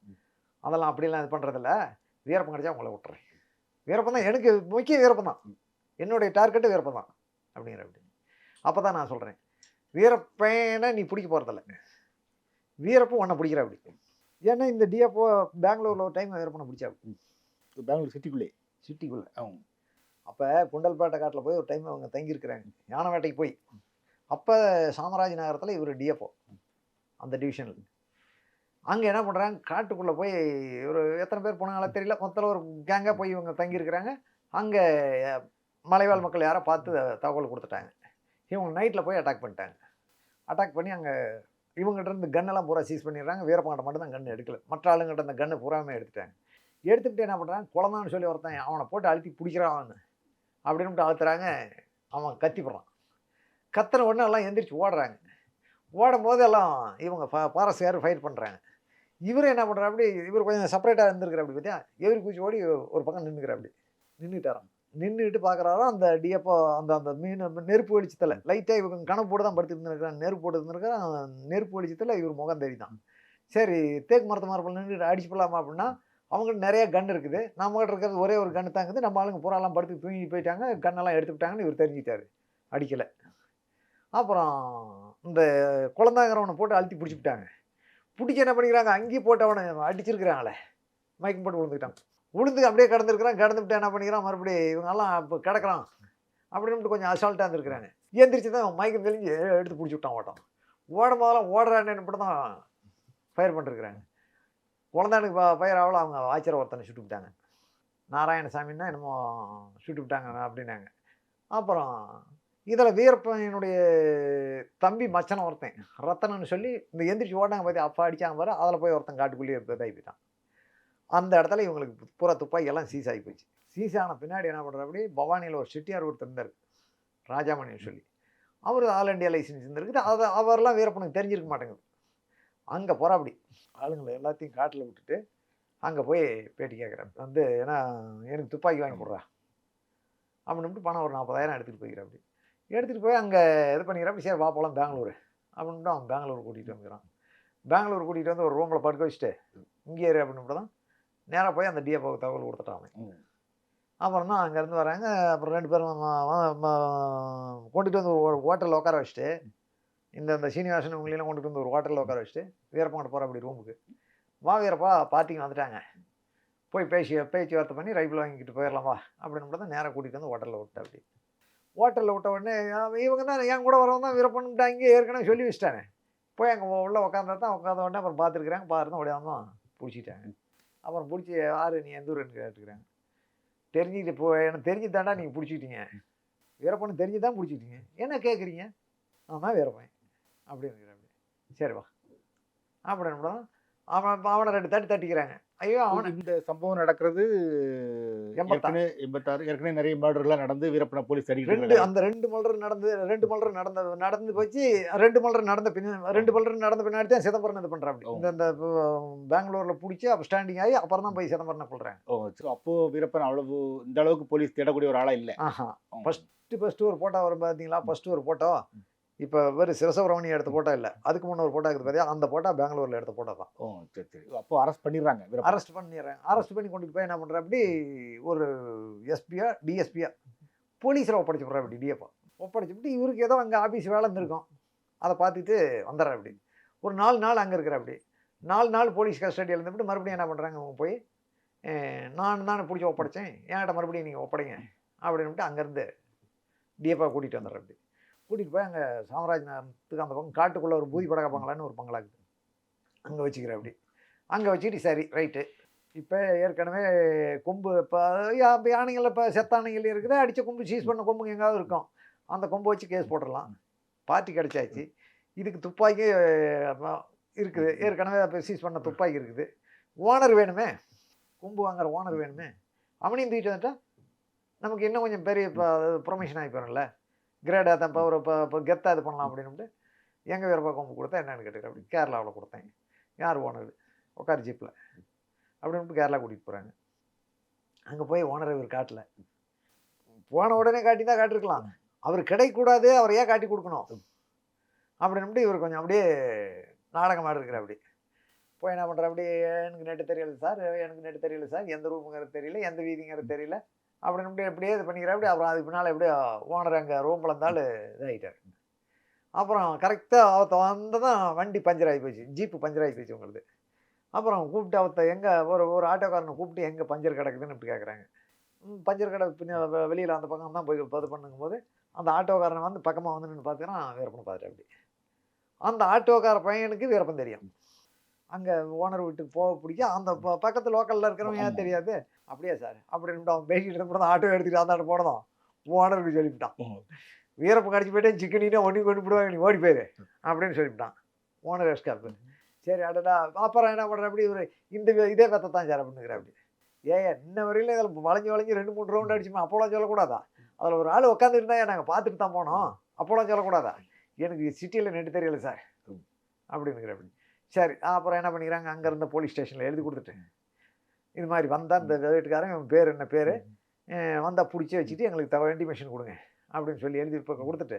அதெல்லாம் அப்படிலாம் இது பண்ணுறதில்ல, வீரப்பன் கிடச்சா உங்களை விட்டுறேன். வீரப்பன் தான் எனக்கு முக்கிய, வீரப்பன் தான் என்னுடைய டார்கெட்டு, வீரப்பன் தான் அப்படிங்கிற. அப்படி அப்போ தான் நான் சொல்கிறேன், வீரப்பனை நீ பிடிக்க போகிறதில்ல, வீரப்பன் உன்னை பிடிக்கிற. அப்படி ஏன்னா இந்த டிஎஃப்ஓ பெங்களூரில் ஒரு டைம் வீரப்பனை பிடிச்சா, பெங்களூர் சிட்டிக்குள்ளே அப்போ குண்டல்பேட்டை காட்டில் போய் ஒரு டைம் அவங்க தங்கியிருக்கிறாங்க, யானை வேட்டைக்கு போய். அப்போ சாமராஜ் நகரத்தில் இவர் டிஎஃப்ஓ அந்த டிவிஷனில். அங்கே என்ன பண்ணுறாங்க, காட்டுக்குள்ளே போய் ஒரு எத்தனை பேர் போனாங்களோ தெரியல, மொத்தத்தில் ஒரு கேங்காக போய் இவங்க தங்கியிருக்கிறாங்க. அங்கே மலைவாழ் மக்கள் யாரோ பார்த்து தகவல் கொடுத்துட்டாங்க. இவங்க நைட்டில் போய் அட்டாக் பண்ணிட்டாங்க. அட்டாக் பண்ணி அங்கே இவங்ககிட்ட இருந்து கன்னெல்லாம் பூரா சீஸ் பண்ணிடுறாங்க. வீரப்பன்கிட்ட மட்டும் தான் கன்று எடுக்கல. மற்ற ஆளுங்கிட்ட அந்த கன்று பூராமே எடுத்துட்டாங்க. எடுத்துக்கிட்டு என்ன பண்ணுறாங்க, குழந்தான்னு சொல்லி ஒருத்தன் அவனை போட்டு அழுத்தி பிடிக்கிறான் அவன் அப்படின்ட்டு அழுத்துறாங்க. அவன் கத்திப்படுறான். கத்துன உடனே எல்லாம் எந்திரிச்சு ஓடுறாங்க. ஓடும்போது எல்லாம் இவங்க பாரஸ்கார் ஃபைட் பண்ணுறாங்க. இவர் என்ன பண்ணுறா, அப்படி இவர் கொஞ்சம் செப்பரேட்டாக இருந்திருக்கிற அப்படி பார்த்தியா, எதிரி குச்சி ஓடி ஒரு பக்கம் நின்றுக்கிற அப்படி நின்றுட்டாராம். நின்றுட்டு பார்க்குறாரோ அந்த டிஎப்போ அந்த அந்த மீன் நெருப்பு வெளிச்சத்தில் லைட்டாக இவங்க கணக்கு போட்டு தான் படுத்து இருந்துருக்கிறான். நெருப்பு போட்டு இருந்துருக்கிறான். நெருப்பு வெளிச்சத்தில் இவர் முகம் தெரியுதான். சரி, தேக்கு மரத்து மரப்பில் நின்றுட்டு அடிச்சு போடலாமா அப்படின்னா, அவங்கள்ட்ட நிறைய கன் இருக்குது. நம்மகிட்ட இருக்கிறது ஒரே ஒரு கன்று தாங்குது. நம்ம ஆளுங்க பூராலாம் படுத்து தூங்கி போயிட்டாங்க. கன்னெல்லாம் எடுத்துக்கிட்டாங்கன்னு இவர் தெரிஞ்சிட்டாரு. அடிக்கலை. அப்புறம் இந்த குழந்தாங்கிறவனை போட்டு அழுத்தி பிடிச்சிக்கிட்டாங்க. பிடிச்சி என்ன பண்ணிக்கிறாங்க, அங்கேயே போட்டு அவனை அடிச்சிருக்கிறாங்களே, மயக்கம் போட்டு விழுந்துக்கிட்டான். விழுந்து அப்படியே கிடந்துருக்கிறான். கிடந்துட்டு என்ன பண்ணிக்கிறான், மறுபடியும் இவங்கெல்லாம் இப்போ கிடக்கிறான் அப்படின்ட்டு கொஞ்சம் அசால்ட்டாக இருந்திருக்கிறாங்க. எந்திரிச்சு தான் மயக்கம் தெளிஞ்சு எடுத்து பிடிச்சி விட்டான். ஓடும் போதெல்லாம் ஓடுறான்னு இப்படி தான் ஃபயர் பண்ணிருக்கிறாங்க. குழந்தானுக்கு ஃபயர் ஆகல, அவங்க ஆச்சரிய ஒருத்தனை சுட்டு விட்டாங்க. நாராயணசாமின்னா என்னமோ சுட்டு விட்டாங்க அப்படின்னாங்க. அப்புறம் இதில் வீரப்பனுடைய தம்பி மச்சனம் ஒருத்தன் ரத்தனன்னு சொல்லி இந்த எந்திரிச்சு ஓடாங்க பார்த்து அப்பா அடித்தாங்க பாரு, அதில் போய் ஒருத்தன் காட்டுக்குள்ளேயே இதாகி போயிட்டான். அந்த இடத்துல இவங்களுக்கு பூரா துப்பாக்கி எல்லாம் சீஸ் ஆகி போச்சு. சீஸ் ஆன பின்னாடி என்ன பண்ணுற, அப்படி பவானியில் ஒரு செட்டியார் ஒருத்தர் இருந்தார், ராஜாமணின்னு சொல்லி. அவர் ஆல் இண்டியா லைசன்ஸ் இருந்திருக்குது. அதை அவரெல்லாம் வீரப்பனுக்கு தெரிஞ்சிருக்க மாட்டேங்குது. அங்கே போகிற அப்படி ஆளுங்களை எல்லாத்தையும் காட்டில் விட்டுட்டு அங்கே போய் பேட்டி கேட்குறேன். வந்து ஏன்னா எனக்கு துப்பாக்கி வாங்கி கொடுறா அப்படின்ட்டு பணம் ஒரு 40,000 எடுத்துகிட்டு போய்க்கிறேன். அப்படி எடுத்துகிட்டு போய் அங்கே இது பண்ணிக்கிறேன். சரி வா போகலாம் பெங்களூர் அப்படின்ட்டு அவன் பெங்களூர் கூட்டிகிட்டு வந்துக்கிறான். பெங்களூர் கூட்டிகிட்டு வந்து ஒரு ரூமில் படுக்க வச்சுட்டு இங்கே ஏறு அப்படின்ட்டு தான் நேராக போய் அந்த டிஎஃப்ஓக்கு தகவல் கொடுத்துட்டான் அவன். அப்புறம் தான் அங்கேருந்து வராங்க. அப்புறம் 2 பேரும் கொண்டுட்டு வந்து ஒரு ஹோட்டலில் உட்கார வச்சுட்டு, இந்த சீனிவாசன் உங்களெல்லாம் கொண்டுட்டு வந்து ஒரு ஹோட்டலில் உட்கார வச்சுட்டு வீரப்பாங்கிட்ட போகிற அப்படி ரூமுக்கு. வா வீரப்பா, பார்ட்டிக்கு வந்துட்டாங்க, போய் பேச்சுவார்த்தை பண்ணி ரைபிள் வாங்கிக்கிட்டு போயிடலாம் வா அப்படின்னு தான் நேராக கூட்டிகிட்டு வந்து ஹோட்டலில் விட்டா. அப்படி ஹோட்டலில் விட்ட உடனே இவங்க தான் என் கூட வரவங்க தான் வீரப்பன்ட்டு அங்கேயே ஏற்கனவே சொல்லி வச்சுட்டாங்க. போய் அங்கே உள்ளே உட்காந்தா தான் உட்காந்த உடனே அப்புறம் பார்த்துருக்குறாங்க. பார்த்து உடையாமல் பிடிச்சிட்டாங்க. அப்புறம் பிடிச்சி யார் நீ எந்த ஊருன்னு கேட்டுக்கிறாங்க. தெரிஞ்சுக்கிட்டு எனக்கு தெரிஞ்சு தாண்டா நீங்கள் பிடிச்சிக்கிட்டீங்க, வீரப்பன்னு தெரிஞ்சு தான் பிடிச்சிக்கிட்டீங்க, என்ன கேட்குறீங்க, நான் தான் வீரப்பன் அப்படின்னு. அப்படி சரி வா அப்படின்னு அவனை 2 தட்டிக்கிறாங்க. ஐயோ அவனை இந்த சம்பவம் நடக்கிறது 86 ஏற்கனவே நிறைய மர்டர்லாம் நடந்து வீரப்பனை போலீஸ் அந்த 2 மர்டர் நடந்து போச்சு. 2 மர்டர் நடந்த பின்னாடி தான் சிதம்பரம் இது பண்ணுறான். அப்படி இந்த பெங்களூரில் பிடிச்சி அப்போ ஸ்டாண்டிங் ஆகி அப்புறம் தான் போய் சிதம்பரம் கொள்கிறாங்க. அப்போ வீரப்பன் அவ்வளவு இந்த அளவுக்கு போலீஸ் தேடக்கூடிய ஒரு ஆளா இல்லை. ஃபர்ஸ்ட் ஒரு போட்டோ வரும் பார்த்தீங்களா, ஃபர்ஸ்ட் ஒரு போட்டோ இப்போ வெறும் சிவசுப்ரமணியம் எடுத்த போட்டோ இல்லை, அதுக்கு முன்னே ஒரு போட்டோ இருக்குது பார்த்தியா, அந்த போட்டோ பெங்களூரில் எடுத்த போட்டோ தான். சரி. அப்போ அரெஸ்ட் பண்ணிடுறாங்க. அரெஸ்ட் பண்ணி கொண்டுட்டு போய் என்ன பண்ணுற, அப்படி ஒரு எஸ்பியா டிஎஸ்பியா போலீஸில் ஒப்படைச்சிடுறா. அப்படி டிஎஃப்ஓ ஒப்படைச்சிட்டு இவருக்கு ஏதோ அங்கே ஆஃபீஸ் வேலை இருந்திருக்கும், அதை பார்த்துட்டு வந்துடுறேன். அப்படி ஒரு 4 நாள் அங்கே இருக்கிற. அப்படி 4 நாள் போலீஸ் கஸ்டடியில் இருந்துட்டு மறுபடியும் என்ன பண்ணுறாங்க, அவங்க போய் நான் தானே பிடிச்சி ஒப்படைச்சேன், என்கிட்ட மறுபடியும் நீங்கள் ஒப்படைங்க அப்படின்ட்டு அங்கேருந்து டிஎஃப்ஓ கூட்டிகிட்டு வந்துடுறேன். அப்படி கூட்டிகிட்டு போய் அங்கே சாம்ராஜ் நகரத்துக்கு அந்த பக்கம் காட்டுக்குள்ளே ஒரு பூதி படக பங்களான்னு ஒரு பங்களா இருக்குது, அங்கே வச்சுக்கிறேன். அப்படி அங்கே வச்சுக்கிட்டு சரி ரைட்டு, இப்போ ஏற்கனவே கொம்பு இப்போ யானைகள் இப்போ செத்தானைகள் இருக்குது, அடித்த கொம்பு சீஸ் பண்ண கொம்புங்க எங்காவது இருக்கும், அந்த கொம்பு வச்சு கேஸ் போட்டுடலாம். பார்ட்டி கிடச்சாச்சு. இதுக்கு துப்பாக்கி இருக்குது, ஏற்கனவே இப்போ சீஸ் பண்ண துப்பாக்கி இருக்குது. ஓனர் வேணுமே, கொம்பு வாங்குற ஓனர் வேணுமே, அவனையும் தூக்கிட்டு வந்துட்டா நமக்கு இன்னும் கொஞ்சம் பெரிய இப்போ ப்ரொமோஷன் ஆகி போகிறோம்ல, கிரேடாக தான் இப்போ ஒரு இப்போ கெத்தாக இது பண்ணலாம் அப்படின்ட்டு எங்கள் வீரப்பா கொம்பு கொடுத்தா என்னென்னு கேட்டுக்கிறேன். அப்படி கேரளாவில் கொடுத்தேன். யார் ஓனர் உட்கார் ஜீப்பில் அப்படின்ட்டு கேரளா கூட்டிகிட்டு போகிறாங்க. அங்கே போய் ஓனர் இவர் காட்டல, போன உடனே காட்டி தான் காட்டிருக்கலாம், அவர் கிடைக்கூடாது, அவர் ஏன் காட்டி கொடுக்கணும் அப்படின்ட்டு இவர் கொஞ்சம் அப்படியே நாடகம் ஆடிருக்கிற. அப்படி போய் என்ன பண்ணுற, அப்படி எனக்கு நெட்டு தெரியல சார், எந்த ரூமுங்கிறது தெரியல, எந்த வீதிங்கிறது தெரியல அப்படின்னு எப்படியே இது பண்ணிக்கிறேன். அப்படி அப்புறம் அதுக்கு பின்னால் எப்படியோ ஓனர் அங்கே ரூமில் இருந்தாலும் இதாகிட்டார். அப்புறம் கரெக்டாக அவத்த வந்ததான் வண்டி பஞ்சர் ஆகி போச்சு, ஜீப்பு பஞ்சர் ஆகி போச்சு உங்களுக்கு. அப்புறம் கூப்பிட்டு அவத்த எங்கே ஒரு ஆட்டோக்காரனை கூப்பிட்டு எங்கே பஞ்சர் கிடக்குதுன்னு இப்படி கேட்குறாங்க. பஞ்சர் கடை பின்ன வெளியில் அந்த பக்கம் தான் போய் இது பண்ணுங்கும்போது அந்த ஆட்டோக்காரனை வந்து பக்கமாக வந்து நின்று பார்த்தீங்கன்னா வீரப்பனை பார்த்துட்டு. அப்படி அந்த ஆட்டோக்கார பையனுக்கு வீரப்பன் தெரியும். அங்கே ஓனர் வீட்டுக்கு போக பிடிக்கும். அந்த பக்கத்து லோக்கலில் இருக்கிறவங்க ஏன் தெரியாது. அப்படியே சார் அப்படின்னு அவன் பேசிக்கிட்டு இருந்த ஆட்டோ எடுத்துகிட்டு அந்த போனதும் ஓனருக்கு சொல்லிவிட்டான், வீரப்ப கடிச்சு போயிட்டேன் சிக்கனின்னா ஒன்றி கொண்டு போடுவாங்க, நீ ஓடி போயிரு அப்படின்னு சொல்லிவிட்டான் ஓனர் எஸ்காப்பு. சரி அடடா அப்புறம் என்ன பண்ணுற அப்படி ஒரு இதே கத்தை தான் சார் அப்படிங்கிற அப்படி. இன்ன வரையில இதில் வளைஞ்சு 2-3 ரவுண்ட் அடிச்சுமா அப்போலாம் சொல்லக்கூடாதா? அதில் ஒரு ஆள் உட்காந்துருந்தா நாங்கள் பார்த்துட்டு தான் போனோம், அப்போலாம் சொல்லக்கூடாதா? எனக்கு சிட்டியில் நெட்டு தெரியல சார் அப்படிங்கிற அப்படி. சரி அப்புறம் என்ன பண்ணிக்கிறாங்க, அங்கே இருந்த போலீஸ் ஸ்டேஷனில் எழுதி கொடுத்துட்டு இது மாதிரி வந்தால் இந்த வீட்டுக்காரன் இவன் பேர் என்ன பேர் வந்தால் பிடிச்சி வச்சுட்டு எங்களுக்கு வேண்டி மிஷின் கொடுங்க அப்படின்னு சொல்லி எழுதி இப்போ கொடுத்துட்டு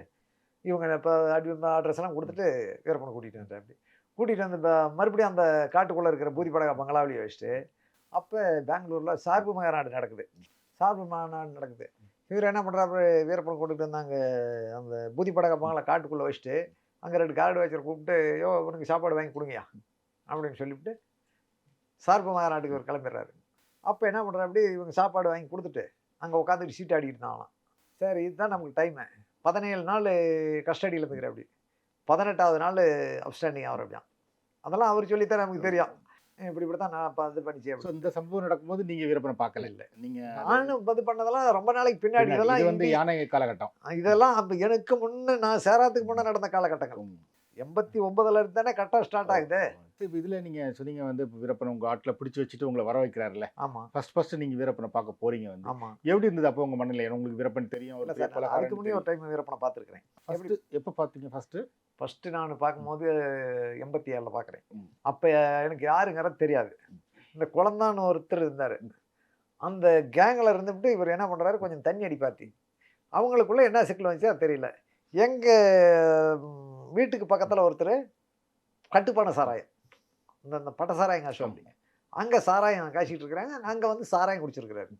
இவங்க இப்போ அட்ரஸ் எல்லாம் கொடுத்துட்டு வீரப்பனை கூட்டிகிட்டு வந்தேன். அப்படி கூட்டிகிட்டு வந்து மறுபடியும் அந்த காட்டுக்குள்ளே இருக்கிற பூதிப்படகா பங்களாவிலேயே வச்சுட்டு அப்போ பெங்களூரில் சார்பு மாநாடு நடக்குது. இவர் என்ன பண்ணுறாரு, வீரப்பனை கூட்டிகிட்டு வந்தாங்க அந்த பூதிப்படகா பங்களா காட்டுக்குள்ளே வச்சுட்டு அங்கே 2 கார்டு வச்சு கூப்பிட்டு உனக்கு சாப்பாடு வாங்கி கொடுங்கயா அப்படின்னு சொல்லிவிட்டு சார்பு மாநாட்டுக்கு ஒரு கிளம்பிடுறாரு. அப்போ என்ன பண்ணுறா அப்படி இவங்க சாப்பாடு வாங்கி கொடுத்துட்டு அங்கே உட்காந்துட்டு சீட் ஆடிக்கிட்டு இருந்தாங்களாம். சரி இதுதான் நமக்கு டைமு. 17 நாள் கஸ்டடியில் இருந்துக்கிற அப்படி 18வது நாள் அப்ஸ்டாண்டிங் ஆகிற அப்படியா. அதெல்லாம் அவர் சொல்லித்தான் நமக்கு தெரியும். இப்படி தான் நான் இது பண்ணிச்சு. இந்த சம்பவம் நடக்கும்போது நீங்கள் வீரப்பனை பார்க்கல? இல்லை, நீங்கள் நானும் இது பண்ணதெல்லாம் ரொம்ப நாளைக்கு பின்னாடி. இதெல்லாம் வந்து யானை காலகட்டம். இதெல்லாம் அப்போ எனக்கு முன்னே நான் சேராத்துக்கு முன்னே நடந்த காலகட்டங்கள். 89ல் இருந்து தானே கட்டம் ஸ்டார்ட் ஆகுது. இப்போ இதில் நீங்கள் சொன்னீங்க வந்து இப்போ வீரப்பனை உங்கள் ஆட்டில் பிடிச்சி வச்சுட்டு உங்களை வர வைக்கிறாருல்ல. ஆமாம். ஃபர்ஸ்ட் நீங்கள் வீரப்பனை பார்க்க போகிறீங்க வந்து. ஆமாம். எப்படி இருந்தது அப்போ உங்கள் மண்ணில்? உங்களுக்கு வீரப்பன் தெரியும்? அதுக்கு முன்னே ஒரு டைம் வீரப்பனை பார்த்துருக்கிறேன். எப்போ பார்த்தீங்க ஃபஸ்ட்டு? நான் பார்க்கும்போது 87ல் பார்க்குறேன். அப்போ எனக்கு யாருங்கிறது தெரியாது. இந்த குழந்தான்னு ஒருத்தர் இருந்தார். அந்த கேங்கில் இருந்துவிட்டு இவர் என்ன பண்ணுறாரு, கொஞ்சம் தண்ணி அடிப்பாத்தி அவங்களுக்குள்ளே என்ன சிக்கல் வந்துச்சு அது தெரியல. எங்கள் வீட்டுக்கு பக்கத்தில் ஒருத்தர் கட்டுப்பான சாராயம், இந்த பட்ட சாராயம் காசு அப்படிங்க, அங்கே சாராயம் காய்ச்சிட்டு இருக்கிறாங்க. அங்கே வந்து சாராயம் குடிச்சிருக்கிறாரு.